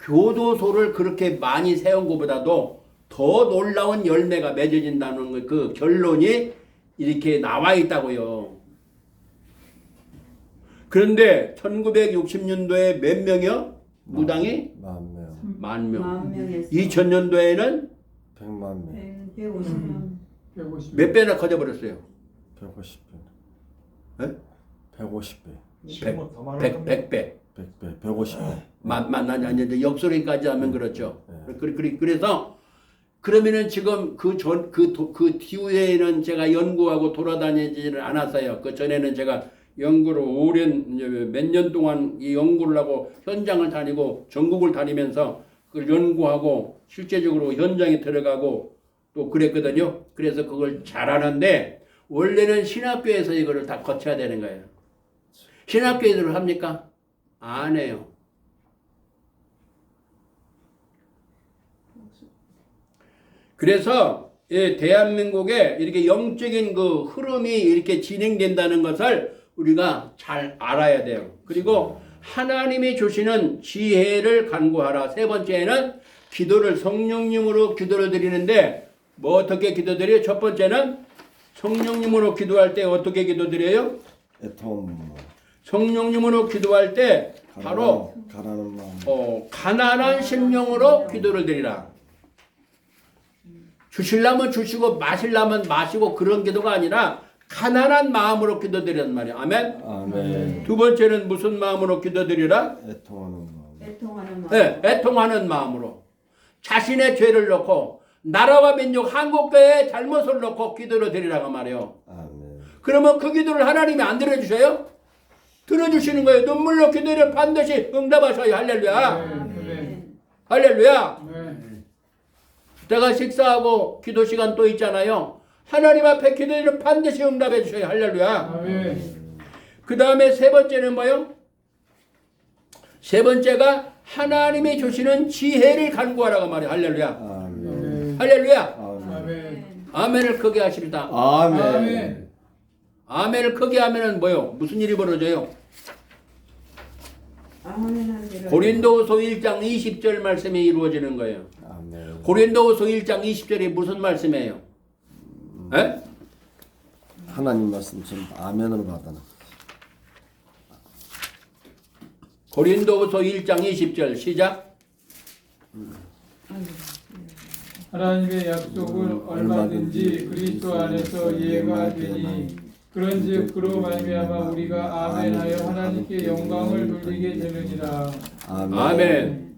교도소를 그렇게 많이 세운 것보다도 더 놀라운 열매가 맺어진다는 그 결론이 이렇게 나와 있다고요. 그런데 1960년도에 몇 명이요? 무당이? 10,000명, 10,000명. 10,000명에서 2000년도에는 100만 명, 150명. 150. 몇 배나 커져버렸어요? 150배, 네? 150배, 100배. 100배, 150배. 아니, 역소리까지 하면 그렇죠. 네. 그래서 그러면은 지금 그 뒤에는 제가 연구하고 돌아다니지는 않았어요. 그 전에는 제가 연구를 오랜 몇 년 동안 이 연구를 하고 현장을 다니고 전국을 다니면서 그걸 연구하고 실제적으로 현장에 들어가고 또 그랬거든요. 그래서 그걸 잘하는데 원래는 신학교에서 이거를 다 거쳐야 되는 거예요. 신학교에서 합니까? 안 해요. 그래서 대한민국에 이렇게 영적인 그 흐름이 이렇게 진행된다는 것을 우리가 잘 알아야 돼요. 그리고 하나님이 주시는 지혜를 간구하라. 세 번째는 기도를 성령님으로 기도를 드리는데 뭐 어떻게 기도드려요? 첫 번째는 성령님으로 기도할 때 어떻게 기도드려요? 애통, 성령님으로 기도할 때 바로 가난한 마음, 가난한 심령으로 기도를 드리라. 주실라면 주시고 마실라면 마시고 그런 기도가 아니라 가난한 마음으로 기도드리란 말이야. 아멘. 아멘. 두 번째는 무슨 마음으로 기도드리라? 애통하는 마음, 애통하는 마음. 네, 애통하는 마음으로 자신의 죄를 놓고 나라와 민족 한국교회의 잘못을 놓고 기도를 드리라고 말이요. 아멘. 그러면 그 기도를 하나님이 안 들어주셔요? 들어주시는 거예요. 눈물로 기도를 반드시 응답하셔요. 할렐루야. 아멘. 할렐루야. 네. 내가 식사하고 기도 시간 또 있잖아요. 하나님 앞에 기도를 반드시 응답해 주셔요. 할렐루야. 아멘. 그 다음에 세 번째는 뭐요? 세 번째가 하나님이 주시는 지혜를 간구하라고 말이에요. 할렐루야. 아멘. 할렐루야. 아멘. 아멘. 아멘을 크게 하십니다. 아멘. 아멘. 아멘을 크게 하면은 뭐요? 무슨 일이 벌어져요? 아멘 한 대로. 고린도후서 1장 20절 말씀이 이루어지는 거예요. 아멘. 고린도후서 1장 20절이 무슨 말씀이에요? 에? 하나님 말씀 좀 아멘으로 받아라. 고린도후서 1장 20절 시작. 하나님의 약속은 얼마든지 그리스도 안에서 이해가 되니 그런즉 그로 말미암아 우리가 아멘하여 하나님께 영광을 돌리게 되느니라. 아멘. 아멘.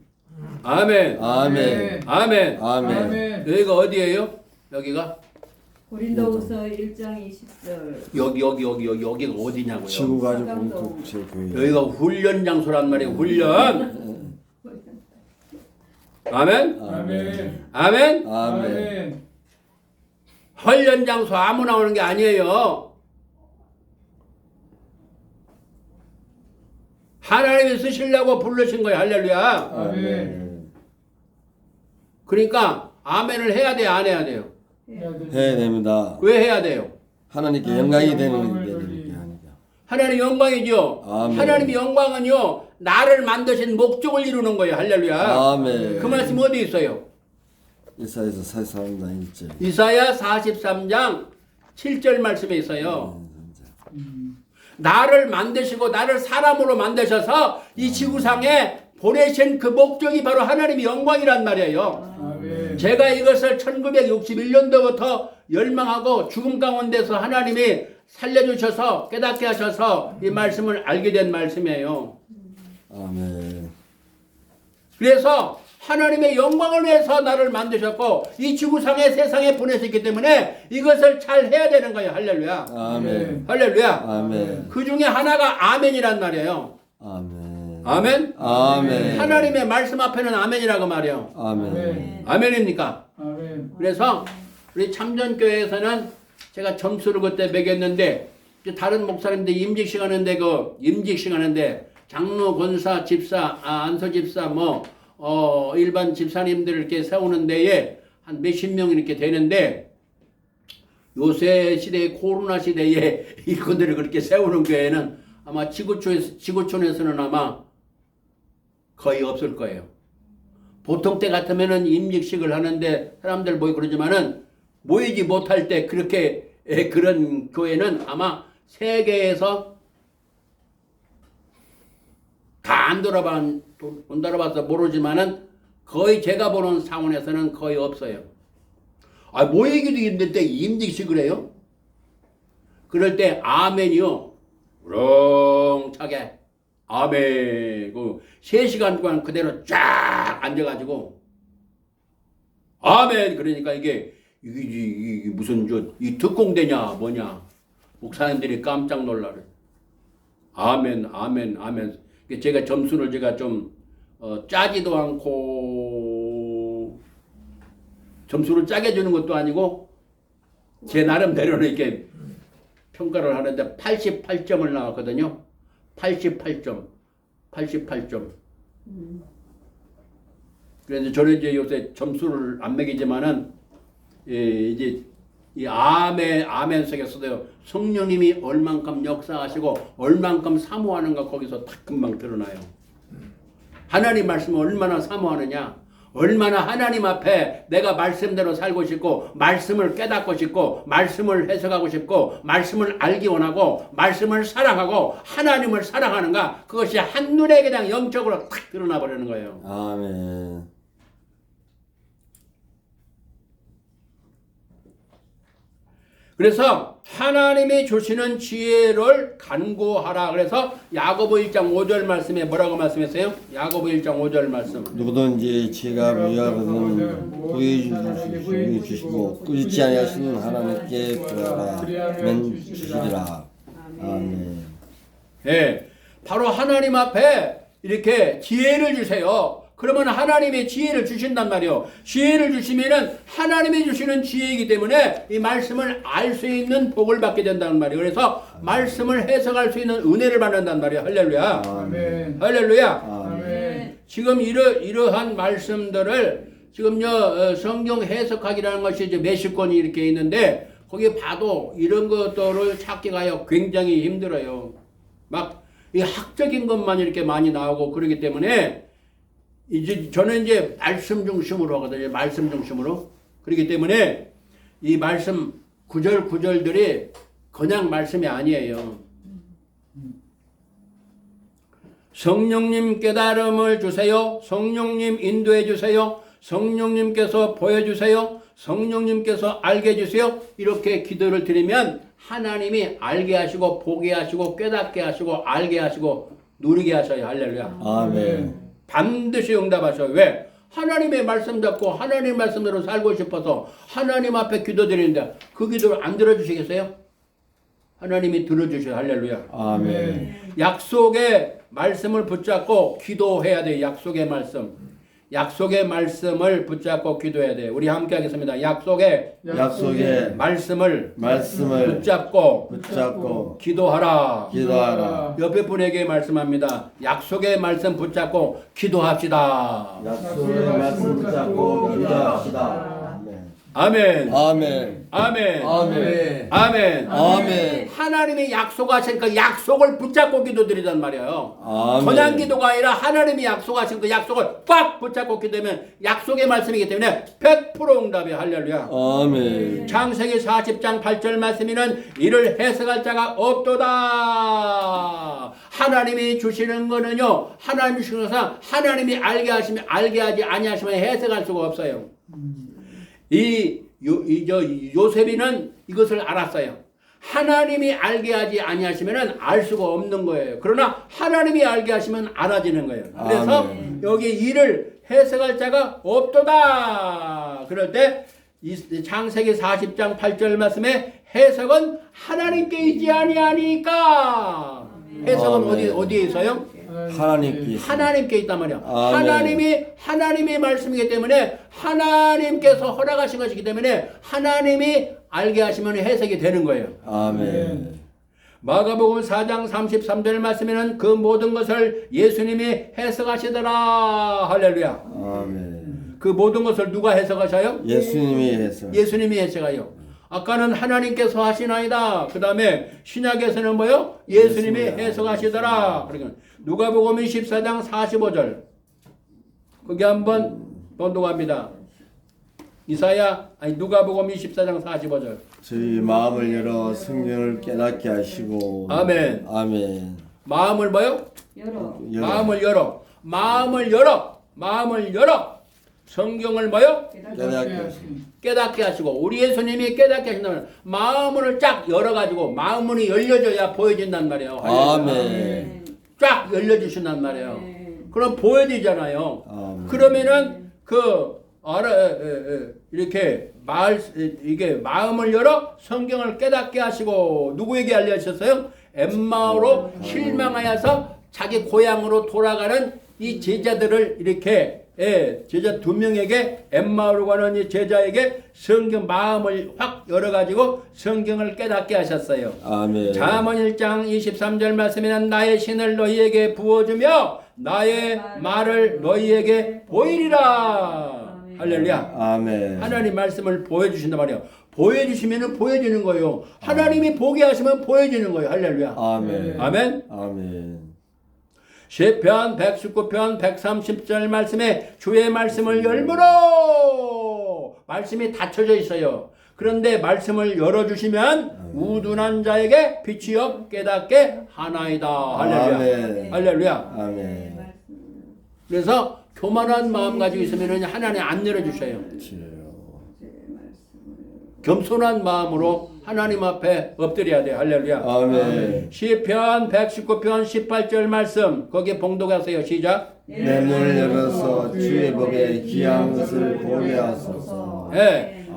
아멘. 아멘. 아멘. 아멘. 아멘. 여기가 어디예요? 여기가? 고린도후서 1장 20절. 여기가 어디냐고요? 지구가족 공동체 교회. 여기가 훈련 장소란 말이에요. 훈련. 아멘. 아멘. 아멘. 아멘. 아멘. 훈련 장소 아무나 오는 게 아니에요. 하나님이 쓰시려고 부르신 거예요. 할렐루야. 아멘. 그러니까 아멘을 해야 돼요, 안 해야 돼요? 해야 됩니다. 왜 해야 돼요? 하나님께 영광이 되는 영광을 게 돌리기. 되는 게 아니라. 하나님 영광이죠. 아멘. 하나님의 영광은요, 나를 만드신 목적을 이루는 거예요. 할렐루야. 아멘. 그 말씀 어디 있어요? 이사야서 43장 1절. 이사야 43장 7절 말씀에 있어요. 나를 만드시고 나를 사람으로 만드셔서 이 지구상에 보내신 그 목적이 바로 하나님의 영광이란 말이에요. 아멘. 제가 이것을 1961년도부터 열망하고 죽음 가운데서 하나님이 살려주셔서 깨닫게 하셔서 이 말씀을 알게 된 말씀이에요. 아멘. 그래서 하나님의 영광을 위해서 나를 만드셨고 이 지구상에 세상에 보내셨기 때문에 이것을 잘 해야 되는 거예요. 할렐루야. 아멘. 할렐루야. 아멘. 그 중에 하나가 아멘이란 말이에요. 아멘. 아멘. 아멘. 하나님의 말씀 앞에는 아멘이라고 말해요. 아멘. 아멘입니까? 아멘. 그래서 우리 참전교회에서는 제가 점수를 그때 매겼는데 다른 목사님들 임직 시간인데 장로, 권사, 집사, 안서 집사 일반 집사님들을 이렇게 세우는 데에 한 몇십 명 이렇게 되는데 요새 시대에 코로나 시대에 이분들을 그렇게 세우는 교회는 아마 지구촌에서는 아마 거의 없을 거예요. 보통 때 같으면은 임직식을 하는데 사람들 모이고 그러지만은 모이지 못할 때 그렇게 그런 교회는 아마 세계에서 다 안 돌아봐서 모르지만은 거의 제가 보는 상원에서는 거의 없어요. 아, 모이기도 힘든데 임직식을 해요? 그럴 때 아멘이요. 우렁차게 아멘. 그 3시간 동안 그대로 쫙 앉아가지고 아멘. 그러니까 이게 무슨 이 특공대냐 뭐냐. 목사님들이 깜짝 놀라요. 아멘, 아멘, 아멘. 제가 점수를 제가 좀 짜지도 않고 점수를 짜게 주는 것도 아니고 제 나름대로는 이렇게 평가를 하는데 88점을 나왔거든요. 88점. 그래서 저는 이제 요새 점수를 안 매기지만은 이제 이 아멘 속에서도 성령님이 얼만큼 역사하시고 얼만큼 사모하는가 거기서 딱 금방 드러나요. 하나님 말씀을 얼마나 사모하느냐, 얼마나 하나님 앞에 내가 말씀대로 살고 싶고 말씀을 깨닫고 싶고 말씀을 해석하고 싶고 말씀을 알기 원하고 말씀을 사랑하고 하나님을 사랑하는가, 그것이 한눈에 그냥 영적으로 탁 드러나 버리는 거예요. 아멘. 그래서 하나님이 주시는 지혜를 간구하라. 그래서 야고보 1장 5절 말씀에 뭐라고 말씀했어요? 야고보 1장 5절 말씀. 누구든지 지혜가 부여하거든 구해 주시고 끊지 아니하시는 하나님께 구하라 면 주시리라. 아멘. 예, 바로 하나님 앞에 이렇게 지혜를 주세요. 그러면 하나님이 지혜를 주신단 말이요. 지혜를 주시면은 하나님이 주시는 지혜이기 때문에 이 말씀을 알 수 있는 복을 받게 된다는 말이에요. 그래서 말씀을 해석할 수 있는 은혜를 받는단 말이에요. 할렐루야. 아멘. 할렐루야. 아멘. 지금 이러한 말씀들을 지금요 성경 해석하기라는 것이 이제 몇십 권이 이렇게 있는데 거기 봐도 이런 것들을 찾기가 굉장히 힘들어요. 막 이 학적인 것만 이렇게 많이 나오고 그러기 때문에 이제 저는 이제 말씀 중심으로 하거든요. 말씀 중심으로. 그렇기 때문에 이 말씀 구절들이 그냥 말씀이 아니에요. 성령님 깨달음을 주세요. 성령님 인도해 주세요. 성령님께서 보여주세요. 성령님께서 알게 해주세요. 이렇게 기도를 드리면 하나님이 알게 하시고 보게 하시고 깨닫게 하시고 알게 하시고 누리게 하셔요. 할렐루야. 아멘. 반드시 응답하셔요. 왜? 하나님의 말씀 잡고 하나님 말씀대로 살고 싶어서 하나님 앞에 기도드리는데 그 기도를 안 들어주시겠어요? 하나님이 들어주셔요. 할렐루야. 아멘. 약속의 말씀을 붙잡고 기도해야 돼요. 약속의 말씀. 약속의 말씀을 붙잡고 기도해야 돼요. 우리 함께 하겠습니다. 약속의 말씀을 붙잡고 기도하라. 옆에 분에게 말씀합니다. 약속의 말씀 붙잡고 기도합시다. 약속의 말씀 붙잡고 기도합시다. 아멘. 아멘. 아멘. 아멘. 아멘. 아멘. 하나님이 약속하신 그 약속을 붙잡고 기도드리단 말이에요. 아멘. 그냥 기도가 아니라 하나님이 약속하신 그 약속을 꽉 붙잡고 기도하면 약속의 말씀이기 때문에 100% 응답이. 할렐루야. 아멘. 창세기 40장 8절 말씀에는 이를 해석할 자가 없도다. 하나님이 주시는 거는요, 하나님이 주시는 것은 하나님이 알게 하시면 알게 하지 아니하시면 해석할 수가 없어요. 요셉이는 이것을 알았어요. 하나님이 알게 하지 아니하시면은 알 수가 없는 거예요. 그러나 하나님이 알게 하시면 알아지는 거예요. 그래서 아멘. 여기 이를 해석할 자가 없도다. 그럴 때 이 창세기 40장 8절 말씀에 해석은 하나님께 있지 아니하니까. 해석은 아멘. 어디에 있어요? 하나님께 있단 말이야. 아멘. 하나님의 말씀이기 때문에 하나님께서 허락하신 것이기 때문에 하나님이 알게 하시면 해석이 되는 거예요. 아멘. 마가복음 4장 33절 말씀에는 그 모든 것을 예수님이 해석하시더라. 할렐루야. 아멘. 그 모든 것을 누가 해석하셔요? 예수님이 해서 예수님이 해석하요. 아까는 하나님께서 하시나이다. 그 다음에 신약에서는 뭐요? 예수님이 해석하시더라. 그러니까 누가복음 14장 45절. 거기 한번 번독합니다. 누가복음 24장 45절. 저희 마음을 열어 성경을 깨닫게 하시고 아멘. 아멘. 마음을 뭐요? 열어. 마음을 열어. 마음을 열어. 마음을 열어. 성경을 뭐요? 깨닫게 하시고 깨닫게 하시고 우리 예수님이 깨닫게 하신다면 마음을 쫙 열어가지고 마음문이 열려져야 보여진단 말이에요. 아멘. 쫙 열려주신단 말이에요. 아멘. 그럼 보여지잖아요. 아멘. 그러면은 이렇게 이게 마음을 열어 성경을 깨닫게 하시고 누구에게 알려주셨어요? 엠마오로 실망하여서 자기 고향으로 돌아가는 이 제자들을 이렇게 제자 2명에게 엠마오로 가는 이 제자에게 성경 마음을 확 열어가지고 성경을 깨닫게 하셨어요. 아멘. 잠언 1장 23절 말씀에는 나의 신을 너희에게 부어주며 나의 말을 너희에게 보이리라. 할렐루야. 아멘. 하나님 말씀을 보여주신단 말이에요. 보여주시면 보여지는 거예요. 하나님이 보게 하시면 보여지는 거예요. 할렐루야. 아멘. 아멘. 아멘. 시편 119편 130절 말씀에 주의 말씀을 열므로 말씀이 닫혀져 있어요. 그런데 말씀을 열어주시면 우둔한 자에게 빛이 없 깨닫게 하나이다. 할렐루야. 아멘. 할렐루야. 아멘. 그래서 교만한 마음 가지고 있으면 하나님 안 열어주셔요. 겸손한 마음으로 하나님 앞에 엎드려야 돼요. 할렐루야. 아멘. 시편 119편 18절 말씀 거기에 봉독하세요. 시작. 내 눈을 열어서 주의 법에 귀한 것을 보게 하소서.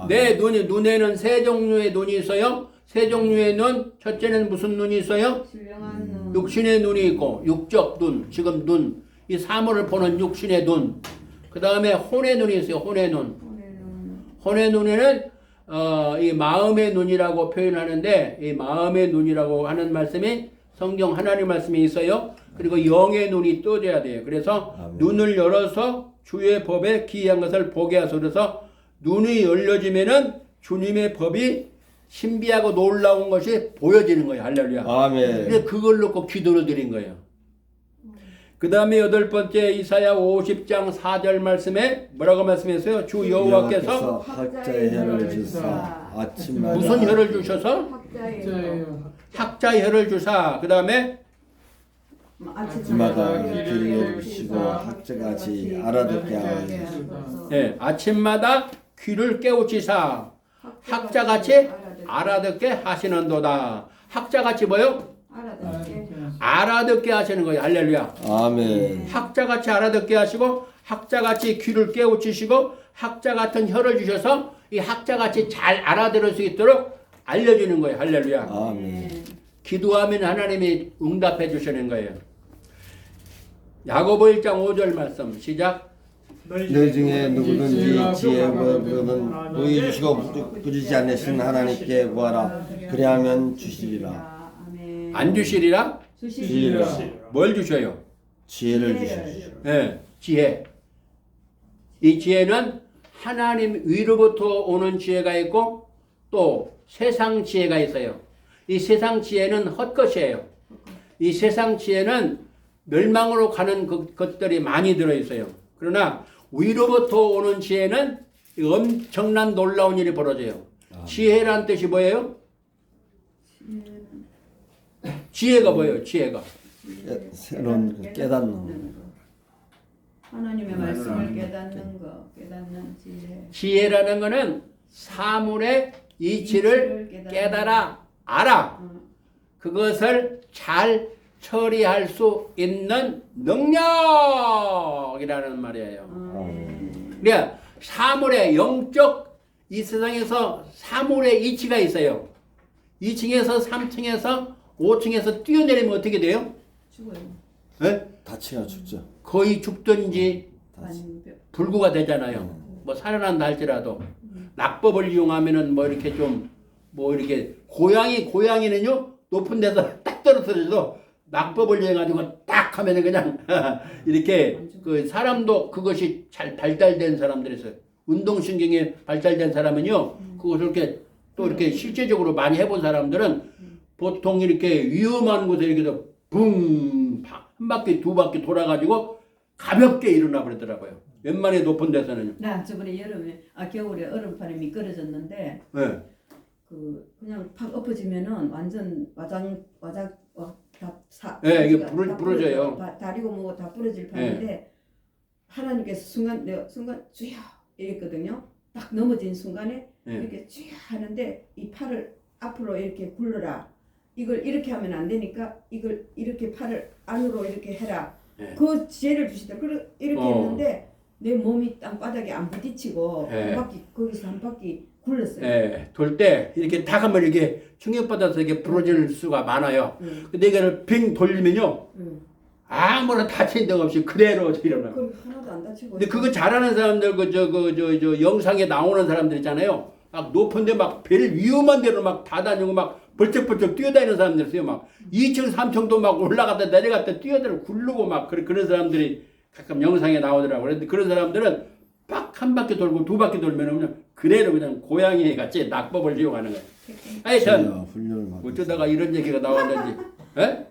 내 눈에는 세 종류의 눈이 있어요. 세 종류의 눈. 첫째는 무슨 눈이 있어요? 신령한 눈. 육신의 눈이 있고 육적 눈, 지금 눈. 이 사물을 보는 육신의 눈. 그 다음에 혼의 눈이 있어요. 혼의 눈. 혼의 눈에는 이 마음의 눈이라고 표현하는데 이 마음의 눈이라고 하는 말씀이 성경 하나님 말씀이 있어요. 그리고 영의 눈이 떠져야 돼요. 그래서 눈을 열어서 주의 법에 기이한 것을 보게 하소서. 그래서 눈이 열려지면은 주님의 법이 신비하고 놀라운 것이 보여지는 거예요. 할렐루야. 아멘. 그래서 그걸 놓고 기도를 드린 거예요. 그 다음에 8번째 이사야 50장 4절 말씀에 뭐라고 말씀했어요? 주 여호와께서 학자의 혀를 주사 아침마다 무슨 혀를 주셔서? 학자예요. 학자의 혀를 주사. 그 다음에 아침마다 귀를 열으시고 학자같이 알아듣게 하소서. 아침마다 귀를 깨우치사 학자같이 알아듣게 하시는도다. 학자같이 뭐요? 알아듣게 하시는 거예요. 할렐루야. 아멘. 학자같이 알아듣게 하시고 학자같이 귀를 깨우치시고 학자 같은 혀를 주셔서 이 학자같이 잘 알아들을 수 있도록 알려주는 거예요. 할렐루야. 아멘. 기도하면 하나님이 응답해 주시는 거예요. 야고보 1장 5절 말씀 시작. 너희 중에 누구든지 지혜와 법은 보여주시고 부르지 않으신 하나님께 구하라. 그리하면 주시리라. 안 주시리라? 주시리라. 뭘 주셔요? 지혜를 주시리라. 네, 지혜. 이 지혜는 하나님 위로부터 오는 지혜가 있고 또 세상 지혜가 있어요. 이 세상 지혜는 헛것이에요. 이 세상 지혜는 멸망으로 가는 것들이 많이 들어있어요. 그러나 위로부터 오는 지혜는 엄청난 놀라운 일이 벌어져요. 지혜란 뜻이 뭐예요? 지혜가 뭐예요? 지혜가. 새로운 깨닫는 하나님의 말씀을 깨닫는 거, 깨닫는 지혜. 지혜라는 것은 사물의 이치를 깨달아 알아. 그것을 잘 처리할 수 있는 능력이라는 말이에요. 그러니까 사물의 영적 이 세상에서 사물의 이치가 있어요. 2층에서 3층에서 5층에서 뛰어내리면 어떻게 돼요? 죽어요. 네? 다치가 죽죠. 거의 죽든지 반병. 불구가 되잖아요. 뭐 살아난다 할지라도 낙법을 이용하면은 뭐 이렇게 좀 뭐 이렇게 고양이는요 높은 데서 딱 떨어뜨려도 낙법을 이용해가지고 딱 하면은 그냥 이렇게 그 사람도 그것이 잘 발달된 사람들이 있어요. 운동신경이 발달된 사람은요, 그것을 이렇게 또 이렇게 실제적으로 많이 해본 사람들은 보통 이렇게 위험한 곳에 이렇게 붕! 한 바퀴, 두 바퀴 돌아가지고 가볍게 일어나 버리더라고요. 웬만히 높은 데서는요. 나 저번에 겨울에 얼음판에 미끄러졌는데 네. 그냥 팍 엎어지면은 완전 네, 이게 부러져요. 다리고 뭐고 다 부러질 판인데 하나님께서 순간 주여 이랬거든요. 딱 넘어진 순간에 네. 이렇게 주여 하는데 이 팔을 앞으로 이렇게 굴러라. 이걸 이렇게 하면 안 되니까 이걸 이렇게 팔을 안으로 이렇게 해라. 네. 그 지혜를 주시더라. 이렇게 어. 했는데 내 몸이 땅바닥에 안 부딪히고 네. 한 바퀴 거기서 한 바퀴 굴렀어요. 예, 돌 때 이렇게 딱 하면 이게 충격받아서 이게 부러질 수가 많아요. 근데 이거를 빙 돌리면요, 아무런 다친 데 없이 그대로 일어나요. 그럼 하나도 안 다치고. 근데 그거 잘하는 사람들 저 영상에 나오는 사람들 있잖아요. 막 높은데 막 별 위험한 데로 막 다 다니고 막 벌쩍벌쩍 뛰어다니는 사람들 있어요. 막 2층, 3층도 막 올라갔다 내려갔다 뛰어들어 굴르고 막 그런 사람들이 가끔 영상에 나오더라고요. 그런데 그런 사람들은 딱 한 바퀴 돌고 두 바퀴 돌면 그냥 그대로 그냥 고양이 같이 낙법을 이용하는 거예요. 하여튼 훈련을 받고 어쩌다가 이런 얘기가 나왔는지. 에?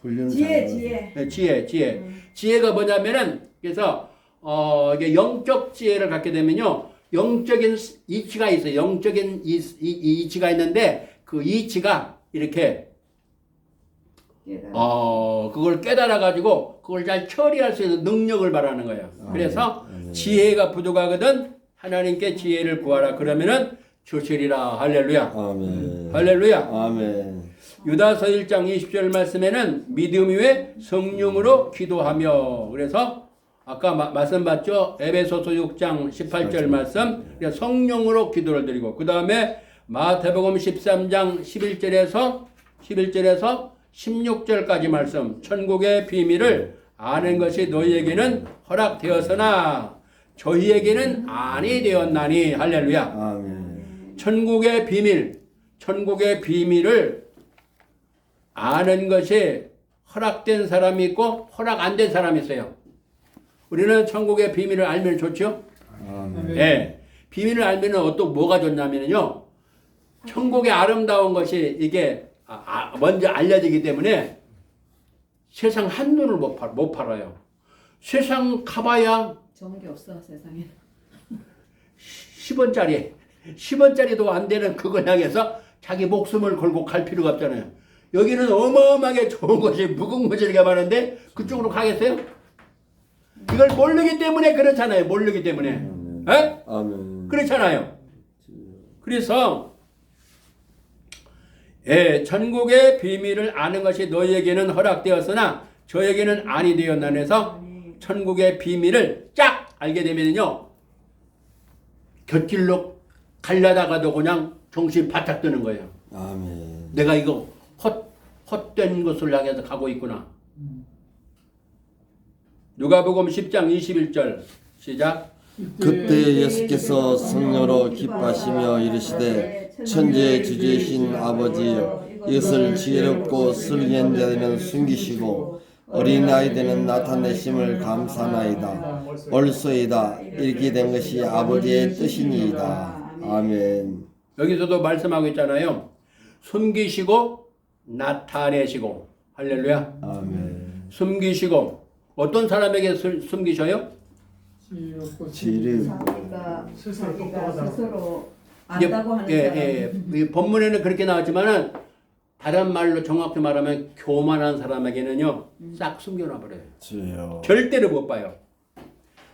훈련을 지혜, 잘해서. 지혜. 네, 지혜가 뭐냐면은 그래서 이게 영적 지혜를 갖게 되면요, 영적인 이치가 있어요. 영적인 이치가 있는데 그 이치가 이렇게 그걸 깨달아 가지고 그걸 잘 처리할 수 있는 능력을 말하는 거예요. 그래서 지혜가 부족하거든 하나님께 지혜를 구하라 그러면은 주시리라. 할렐루야. 아멘. 할렐루야. 아멘. 유다서 1장 20절 말씀에는 믿음 위에 성령으로 기도하며, 그래서 아까 말씀봤죠. 에베소서 6장 18절 말씀, 성령으로 기도를 드리고, 그 다음에 마태복음 13장 11절에서 16절까지 말씀, 천국의 비밀을 아는 것이 너희에게는 허락되었으나 저희에게는 아니 되었나니. 할렐루야. 아멘. 천국의 비밀을 아는 것이 허락된 사람이 있고 허락 안 된 사람이 있어요. 우리는 천국의 비밀을 알면 좋죠? 아멘. 네. 비밀을 알면 뭐가 좋냐면요, 천국의 아름다운 것이 이게 먼저 알려지기 때문에 세상 한눈을 못 팔아요. 세상 가봐야 좋은 게 없어 세상에. 10원짜리도 안 되는 그걸 향해서 자기 목숨을 걸고 갈 필요가 없잖아요. 여기는 어마어마하게 좋은 것이 무궁무진하게 많은데 그쪽으로 가겠어요? 이걸 모르기 때문에 그렇잖아요. 모르기 때문에. 에? 아멘. 그렇잖아요. 그래서 천국의 비밀을 아는 것이 너희에게는 허락되었으나 저에게는 아니 되었나니 해서 천국의 비밀을 쫙 알게 되면요, 곁길로 가려다가도 그냥 정신 바짝 드는 거예요. 아멘. 내가 이거 헛된 것을 향해서 가고 있구나. 누가복음 10장 21절 시작. 그때 예수께서 성령으로 기뻐하시며 이르시되 천지의 주제이신 아버지여, 이것을 지혜롭고 슬기한 자들은 숨기시고 어린아이들은 나타내심을 감사나이다. 올소이다. 이렇게 된 것이 아버지의 뜻이니이다. 아멘. 여기서도 말씀하고 있잖아요. 숨기시고 나타내시고. 할렐루야. 아멘. 숨기시고 어떤 사람에게 숨기셔요? 지혜를 자기가 스스로 안다고 하는 사람. 이 본문에는 그렇게 나왔지만은 다른 말로 정확히 말하면 교만한 사람에게는요, 싹 숨겨놔버려요. 주여. 절대로 못 봐요.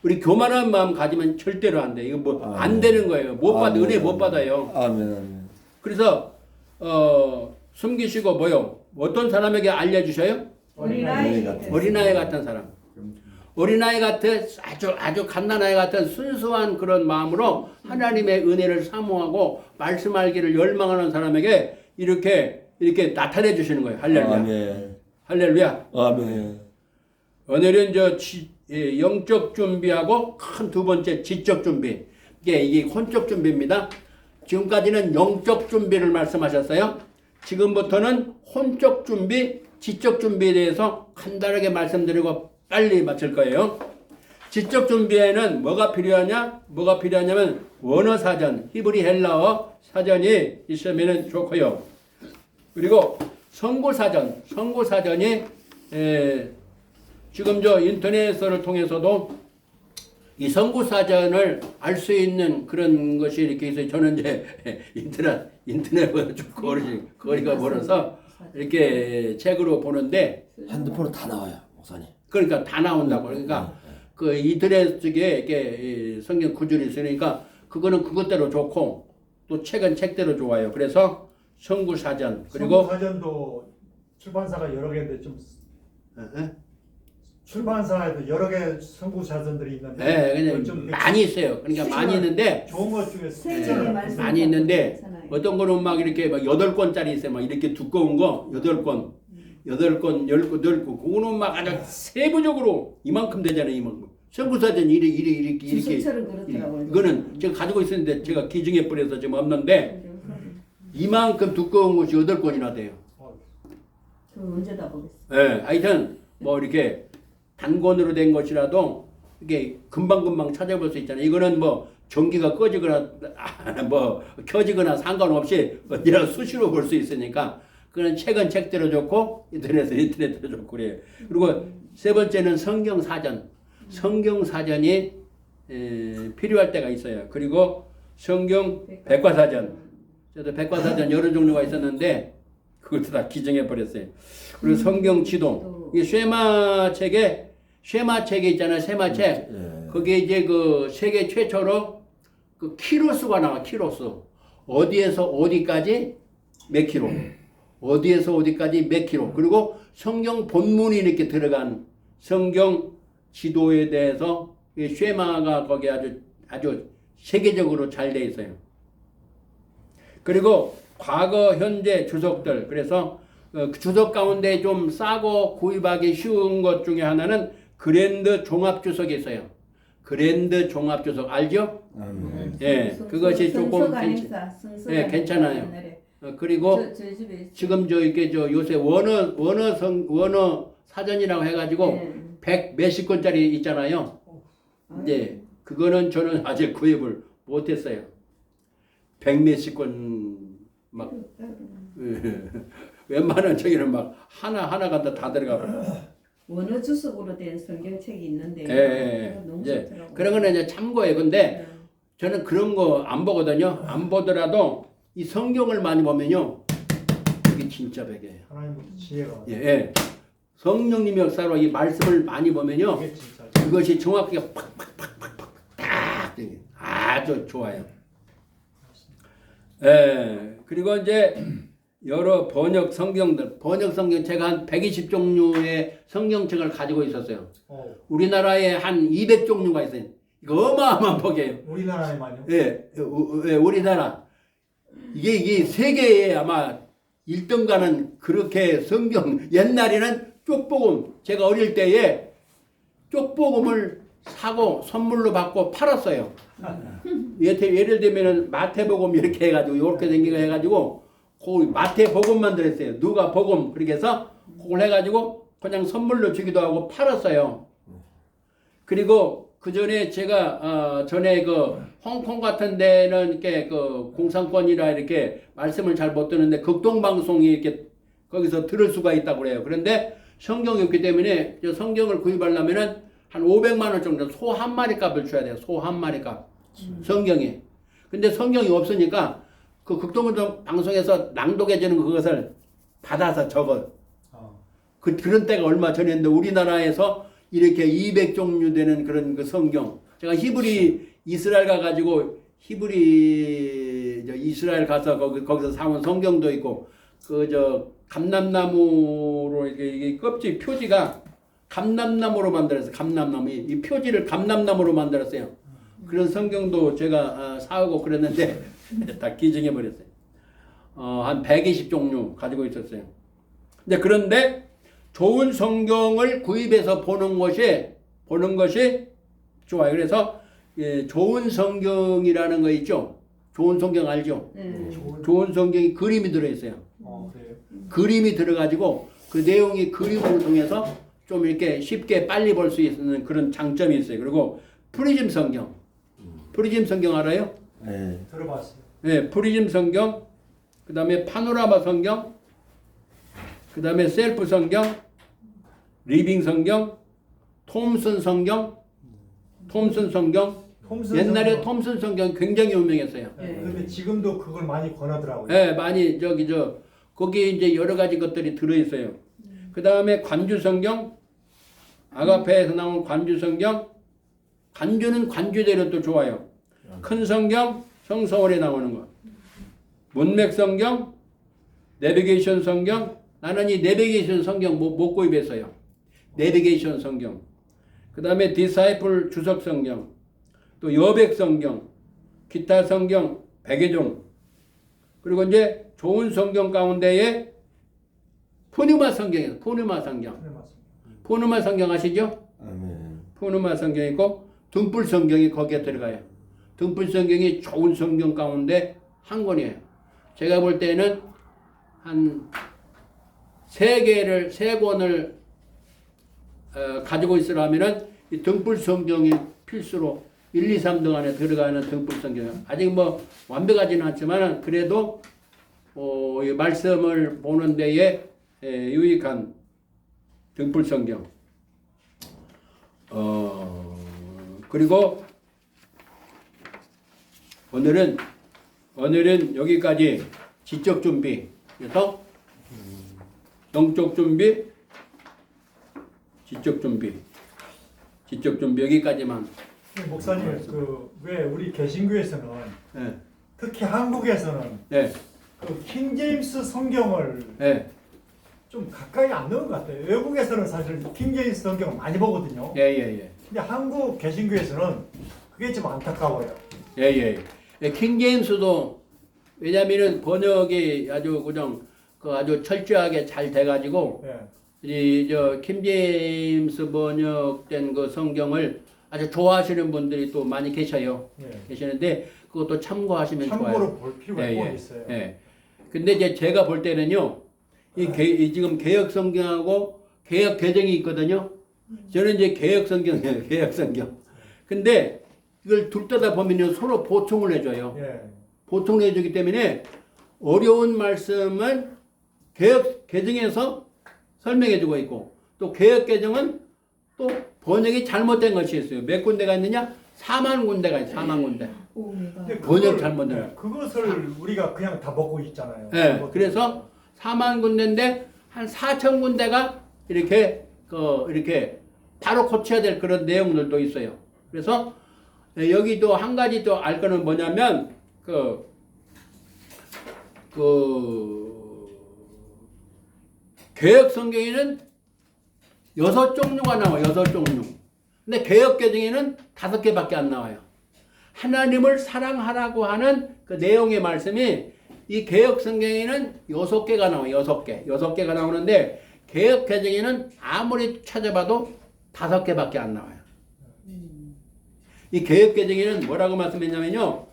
우리 교만한 마음 가지면 절대로 안 돼. 이거 뭐 안 되는 거예요. 못 받아. 아멘. 은혜 못 받아요. 아멘. 아멘. 그래서 숨기시고 뭐요? 어떤 사람에게 알려주셔요? 어린아이 어린아이 같은 사람. 어린아이 같은 아주 갓난아이 같은 순수한 그런 마음으로 하나님의 은혜를 사모하고 말씀 알기를 열망하는 사람에게 이렇게 나타내 주시는 거예요. 할렐루야. 아멘. 할렐루야. 아멘. 오늘은 영적 준비하고 큰 두 번째 지적 준비. 이게 혼적 준비입니다. 지금까지는 영적 준비를 말씀하셨어요. 지금부터는 혼적 준비, 지적 준비에 대해서 간단하게 말씀드리고 빨리 마칠 거예요. 지적 준비에는 뭐가 필요하냐? 뭐가 필요하냐면 원어 사전, 히브리 헬라어 사전이 있으면 좋고요. 그리고 선고 사전이 지금 저 인터넷을 통해서도 이 선고 사전을 알 수 있는 그런 것이 이렇게 있어요. 저는 이제 인터넷보다 좀 거리가 멀어서 이렇게 책으로 보는데 핸드폰으로 다 나와요, 목사님. 그러니까 다 나온다고. 그러니까 그 인터넷 쪽에 이렇게 성경 구절이 있으니까 그거는 그것대로 좋고 또 책은 책대로 좋아요. 그래서 선고 사전 그리고 사전도 출판사가 여러 개인데 좀 에? 출판사에도 여러 개 선구 사전들이 있는데 네, 그냥 좀 많이 있어요. 그러니까 많이 있는데 좋은 것 중에 세 추천을 개의 말씀 많이 있는데 괜찮아요. 어떤 거는 막 이렇게 막 8권짜리 있어요. 막 이렇게 두꺼운 거 8권, 8권, 10권, 10권. 그거는 막 아주 세부적으로 이만큼 되잖아요. 이만큼. 선구사전 이렇게 주석처럼 그렇더라고요. 이거는 제가 가지고 있었는데 제가 기증해 버려서 지금 없는데 이만큼 두꺼운 것이 8권이나 돼요. 그 언제 다 보겠어. 예, 하여튼 뭐 이렇게 단권으로 된 것이라도 이게 금방금방 찾아볼 수 있잖아요. 이거는 뭐 전기가 꺼지거나 뭐 켜지거나 상관없이 언제나 수시로 볼 수 있으니까 그런 책은 책대로 좋고 인터넷대로 좋고 그래요. 그리고 세 번째는 성경 사전이 필요할 때가 있어요. 그리고 성경 백과사전. 저도 백과사전 여러 종류가 있었는데 그것도 다 기증해 버렸어요. 그리고 성경 지도. 이 쉐마책이 있잖아요. 쉐마책. 거기에 이제 그 세계 최초로 그 키로수가 나와. 키로수. 어디에서 어디까지 몇 킬로. 어디에서 어디까지 몇 킬로. 그리고 성경 본문이 이렇게 들어간 성경 지도에 대해서 이 쉐마가 거기 아주 세계적으로 잘 돼 있어요. 그리고 과거, 현재 주석들. 그래서 주석 가운데 좀 싸고 구입하기 쉬운 것 중에 하나는 그랜드 종합주석이 있어요. 그랜드 종합주석 알죠? 예, 그것이 조금 괜찮아요. 그리고 지금 이렇게 요새 원어 사전이라고 해가지고 100 몇십 권짜리 있잖아요. 이제 그거는 저는 아직 구입을 못했어요. 100 몇십 권 막 웬만한 저기는 막 하나가 다 들어가. 원어 주석으로 된 성경책이 있는데 너무 이제 좋더라고요. 그런 거는 이제 참고해요. 근데 저는 그런 거 안 보거든요. 안 보더라도 이 성경을 많이 보면요, 이게 진짜 베개예요. 하나님부터 지혜가 예. 성령님의 역사로 이 말씀을 많이 보면요, 이게 진짜 그것이 정확하게 팍팍팍팍팍 딱 아주 좋아요. 예. 그리고 이제 여러 번역 성경 제가 한 120종류의 성경책을 가지고 있었어요. 우리나라에 한 200종류가 있어요. 이거 어마어마한 복이에요. 우리나라에만요? 예, 우리나라. 이게 세계에 아마 1등 가는 그렇게 성경, 옛날에는 쪽복음, 제가 어릴 때에 쪽복음을 사고 선물로 받고 팔았어요. 예를 들면 마태복음 이렇게 해가지고, 이렇게 생기게 해가지고, 그 마태복음만 들었어요. 누가 복음, 그렇게 해서 그걸 해가지고 그냥 선물로 주기도 하고 팔았어요. 그리고 그 전에 제가 전에 그 홍콩 같은 데는 이렇게 그 공산권이라 이렇게 말씀을 잘 못 듣는데 극동방송이 이렇게 거기서 들을 수가 있다고 그래요. 그런데 성경이 없기 때문에 성경을 구입하려면은 한 500만 원 정도 소 한 마리 값을 줘야 돼요. 소 한 마리 값. 성경이. 근데 성경이 없으니까 그 극동방송에서 낭독해주는 그것을 받아서 적어. 그런 때가 얼마 전이었는데 우리나라에서 이렇게 200종류 되는 그런 그 성경. 제가 이스라엘 가가지고 이스라엘 가서 거기서 사온 성경도 있고, 감람나무로 이게 껍질 표지가 감람나무로 만들었어요. 감람나무. 이 표지를 감람나무로 만들었어요. 그런 성경도 제가 사오고 그랬는데 다 기증해 버렸어요. 한 120종류 가지고 있었어요. 그런데 좋은 성경을 구입해서 보는 것이 좋아요. 그래서 좋은 성경이라는 거 있죠. 좋은 성경 알죠? 좋은 성경이 그림이 들어있어요. 그래요? 그림이 들어가지고 그 내용이 그림으로 통해서 좀 이렇게 쉽게 빨리 볼 수 있는 그런 장점이 있어요. 그리고 프리즘 성경. 프리즘 성경 알아요? 네. 들어봤어요. 네, 프리즘 성경, 그 다음에 파노라마 성경, 그 다음에 셀프 성경, 리빙 성경, 톰슨 성경, 톰슨 성경. 톰슨 옛날에 성경. 톰슨 성경 굉장히 유명했어요. 네, 근데 지금도 그걸 많이 권하더라고요. 네, 많이 거기에 이제 여러 가지 것들이 들어 있어요. 그 다음에 관주 성경, 아가페에서 나온 관주 성경, 관주는 관주대로 또 좋아요. 큰 성경, 성서원에 나오는 거. 문맥 성경, 내비게이션 성경. 나는 이 내비게이션 성경 못 구입했어요. 내비게이션 성경. 그 다음에 디사이플 주석 성경. 또 여백 성경, 기타 성경 100여 종. 그리고 이제 좋은 성경 가운데에 포누마 성경이에요. 포누마 성경. 네, 맞습니다. 포누마 성경 아시죠? 아멘. 포누마 성경이 있고 등불 성경이 거기에 들어가요. 등불 성경이 좋은 성경 가운데 한 권이에요. 제가 볼 때는 한 세 권을 가지고 있으라 하면은 이 등불 성경이 필수로 1, 2, 3등 안에 들어가는 등불 성경. 아직 뭐 완벽하지는 않지만 그래도 이 말씀을 보는 데에 유익한 등불 성경. 그리고 오늘은 여기까지 지적 준비. 그래서 영적 준비, 지적 준비 여기까지만. 목사님, 왜 우리 개신교에서는 네. 특히 한국에서는 네. 그 킹제임스 성경을 네. 좀 가까이 안 넣은 것 같아요. 외국에서는 사실 킹제임스 성경을 많이 보거든요. 예. 근데 한국 개신교에서는 그게 좀 안타까워요. 예. 킹제임스도 왜냐면은 번역이 아주 철저하게 잘 돼가지고 예. 킹제임스 번역된 그 성경을 아주 좋아하시는 분들이 또 많이 계셔요. 예. 계시는데 그것도 참고하시면 좋아요. 참고로 볼 필요가 꼭 있어요. 예. 근데 이제 제가 볼 때는요, 이 지금 개혁 성경하고 개혁 개정이 있거든요. 저는 이제 개혁 성경이에요, 개혁 성경. 근데 이걸 둘 다 보면요, 서로 보충을 해줘요. 예. 보충을 해주기 때문에 어려운 말씀은 개혁 개정에서 설명해주고 있고, 또 개혁 개정은 또 번역이 잘못된 것이 있어요. 몇 군데가 있느냐? 4만 군데가 있어요. 4만 군데. 근데 번역 잘못된 예, 그것을 우리가 그냥 다 먹고 있잖아요. 네, 그래서 4만 군데인데 한 4천 군데가 이렇게 바로 고쳐야 될 그런 내용들도 있어요. 그래서 여기도 한 가지 또 알 거는 뭐냐면 개혁 성경에는 6종류가 나와요. 6종류. 근데 개혁 개정에는 5개밖에 안 나와요. 하나님을 사랑하라고 하는 그 내용의 말씀이 이 개혁 성경에는 6개가 나와요. 6개가 나오는데 개혁 개정에는 아무리 찾아봐도 5개밖에 안 나와요. 이 개혁 개정에는 뭐라고 말씀했냐면요.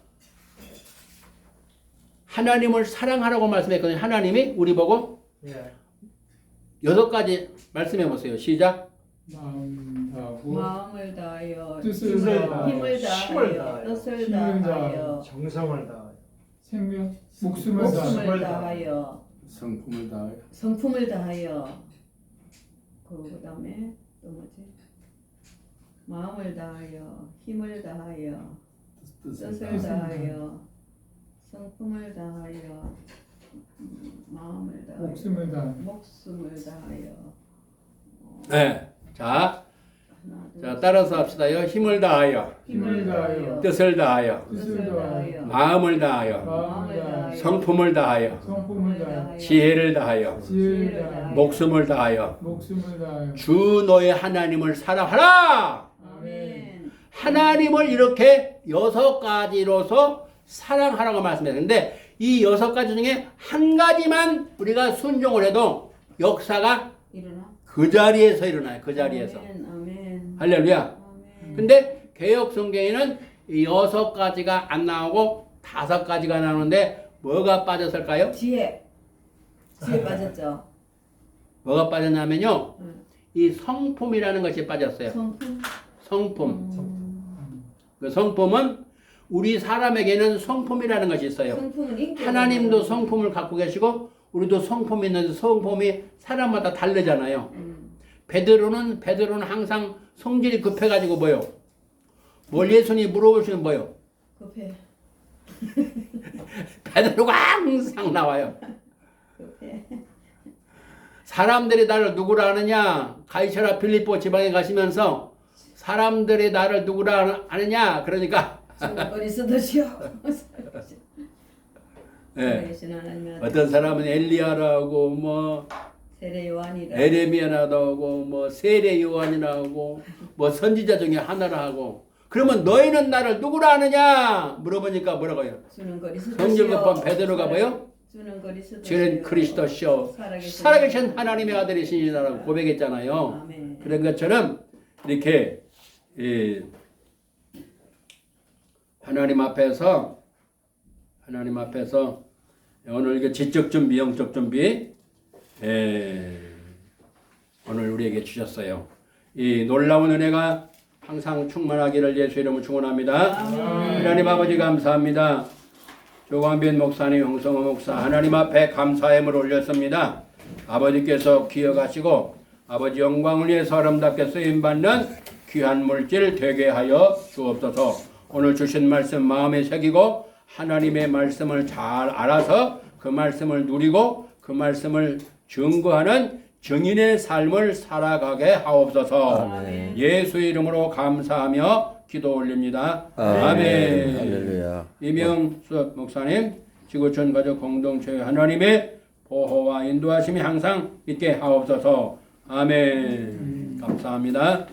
하나님을 사랑하라고 말씀했거든요. 하나님이 우리 보고 예. 6가지 말씀해 보세요. 시작. 마음을 다하여 뜻을 다하여 힘을 힘을 다하여 다하여 뜻을 힘을 다하여 다하여 정성을 다하여 생명 목숨을 다하여 목숨을 다하여 성품을 다하여 성품을 다하여 그다음에 또 뭐지? 마음을 다하여 힘을 다하여 뜻을 다하여 성품을 다하여 마음을 다하여 목숨을 다하여 네. 자, 따라서 합시다요. 힘을 다하여, 힘을 다하여 뜻을 다하여, 뜻을 다하여 마음을 다하여, 마음을 다하여 성품을 다하여, 성품을 다하여 지혜를 다하여, 지혜를 다하여 목숨을 다하여, 목숨을 다하여 주 너의 하나님을 사랑하라. 아멘. 하나님을 이렇게 6가지로서 사랑하라고 말씀했는데 이 6가지 중에 한 가지만 우리가 순종을 해도 역사가 일어나. 그 자리에서 일어나요. 그 자리에서. 아멘. 할렐루야. 아멘. 근데 개혁 성경에는 이 6가지가 안 나오고 5가지가 나오는데 뭐가 빠졌을까요? 지혜 빠졌죠. 뭐가 빠졌냐면요. 이 성품이라는 것이 빠졌어요. 성품. 성품. 그 성품은 우리 사람에게는 성품이라는 것이 있어요. 성품은 인격. 하나님도 성품을 갖고 계시고 우리도 성품이 있는데 성품이 사람마다 다르잖아요. 베드로는 항상 성질이 급해가지고 뭐요? 뭘 예수님이 물어보시면 뭐요? 급해. 베드로가 항상 나와요. 급해. 사람들이 나를 누구라 하느냐? 가이사랴 필리포 지방에 가시면서 사람들이 나를 누구라 하느냐? 그러니까 주거리서 드시오. 예. 어떤 사람은 엘리야라고 뭐 세례 요한이라. 에레미야라고 하고 뭐 세례 요한이라고 뭐 선지자 중에 하나라 하고 그러면 너희는 나를 누구라 하느냐? 물어보니까 뭐라고요? 주는 거리서 성질 급한 베드로가 뭐요? 주는 거리서 저는 그리스도시요 살아계신 하나님의 아들이시니라고 고백했잖아요. 아멘. 그런 것처럼 이렇게 하나님 앞에서 오늘 이게 지적 준비, 영적 준비 오늘 우리에게 주셨어요. 이 놀라운 은혜가 항상 충만하기를 예수 이름으로 축원합니다. 하나님 아버지 감사합니다. 조광빈 목사님, 홍성호 목사 하나님 앞에 감사의 힘을 올렸습니다. 아버지께서 기억하시고 아버지 영광을 위해서 아름답게 쓰임받는 귀한 물질 되게 하여 주옵소서. 오늘 주신 말씀 마음에 새기고 하나님의 말씀을 잘 알아서 그 말씀을 누리고 그 말씀을 증거하는 증인의 삶을 살아가게 하옵소서. 아멘. 예수 이름으로 감사하며 기도 올립니다. 아멘. 아멘. 할렐루야. 이명수 목사님, 지구촌 가족 공동체 하나님의 보호와 인도하심이 항상 있게 하옵소서. 아멘. 감사합니다.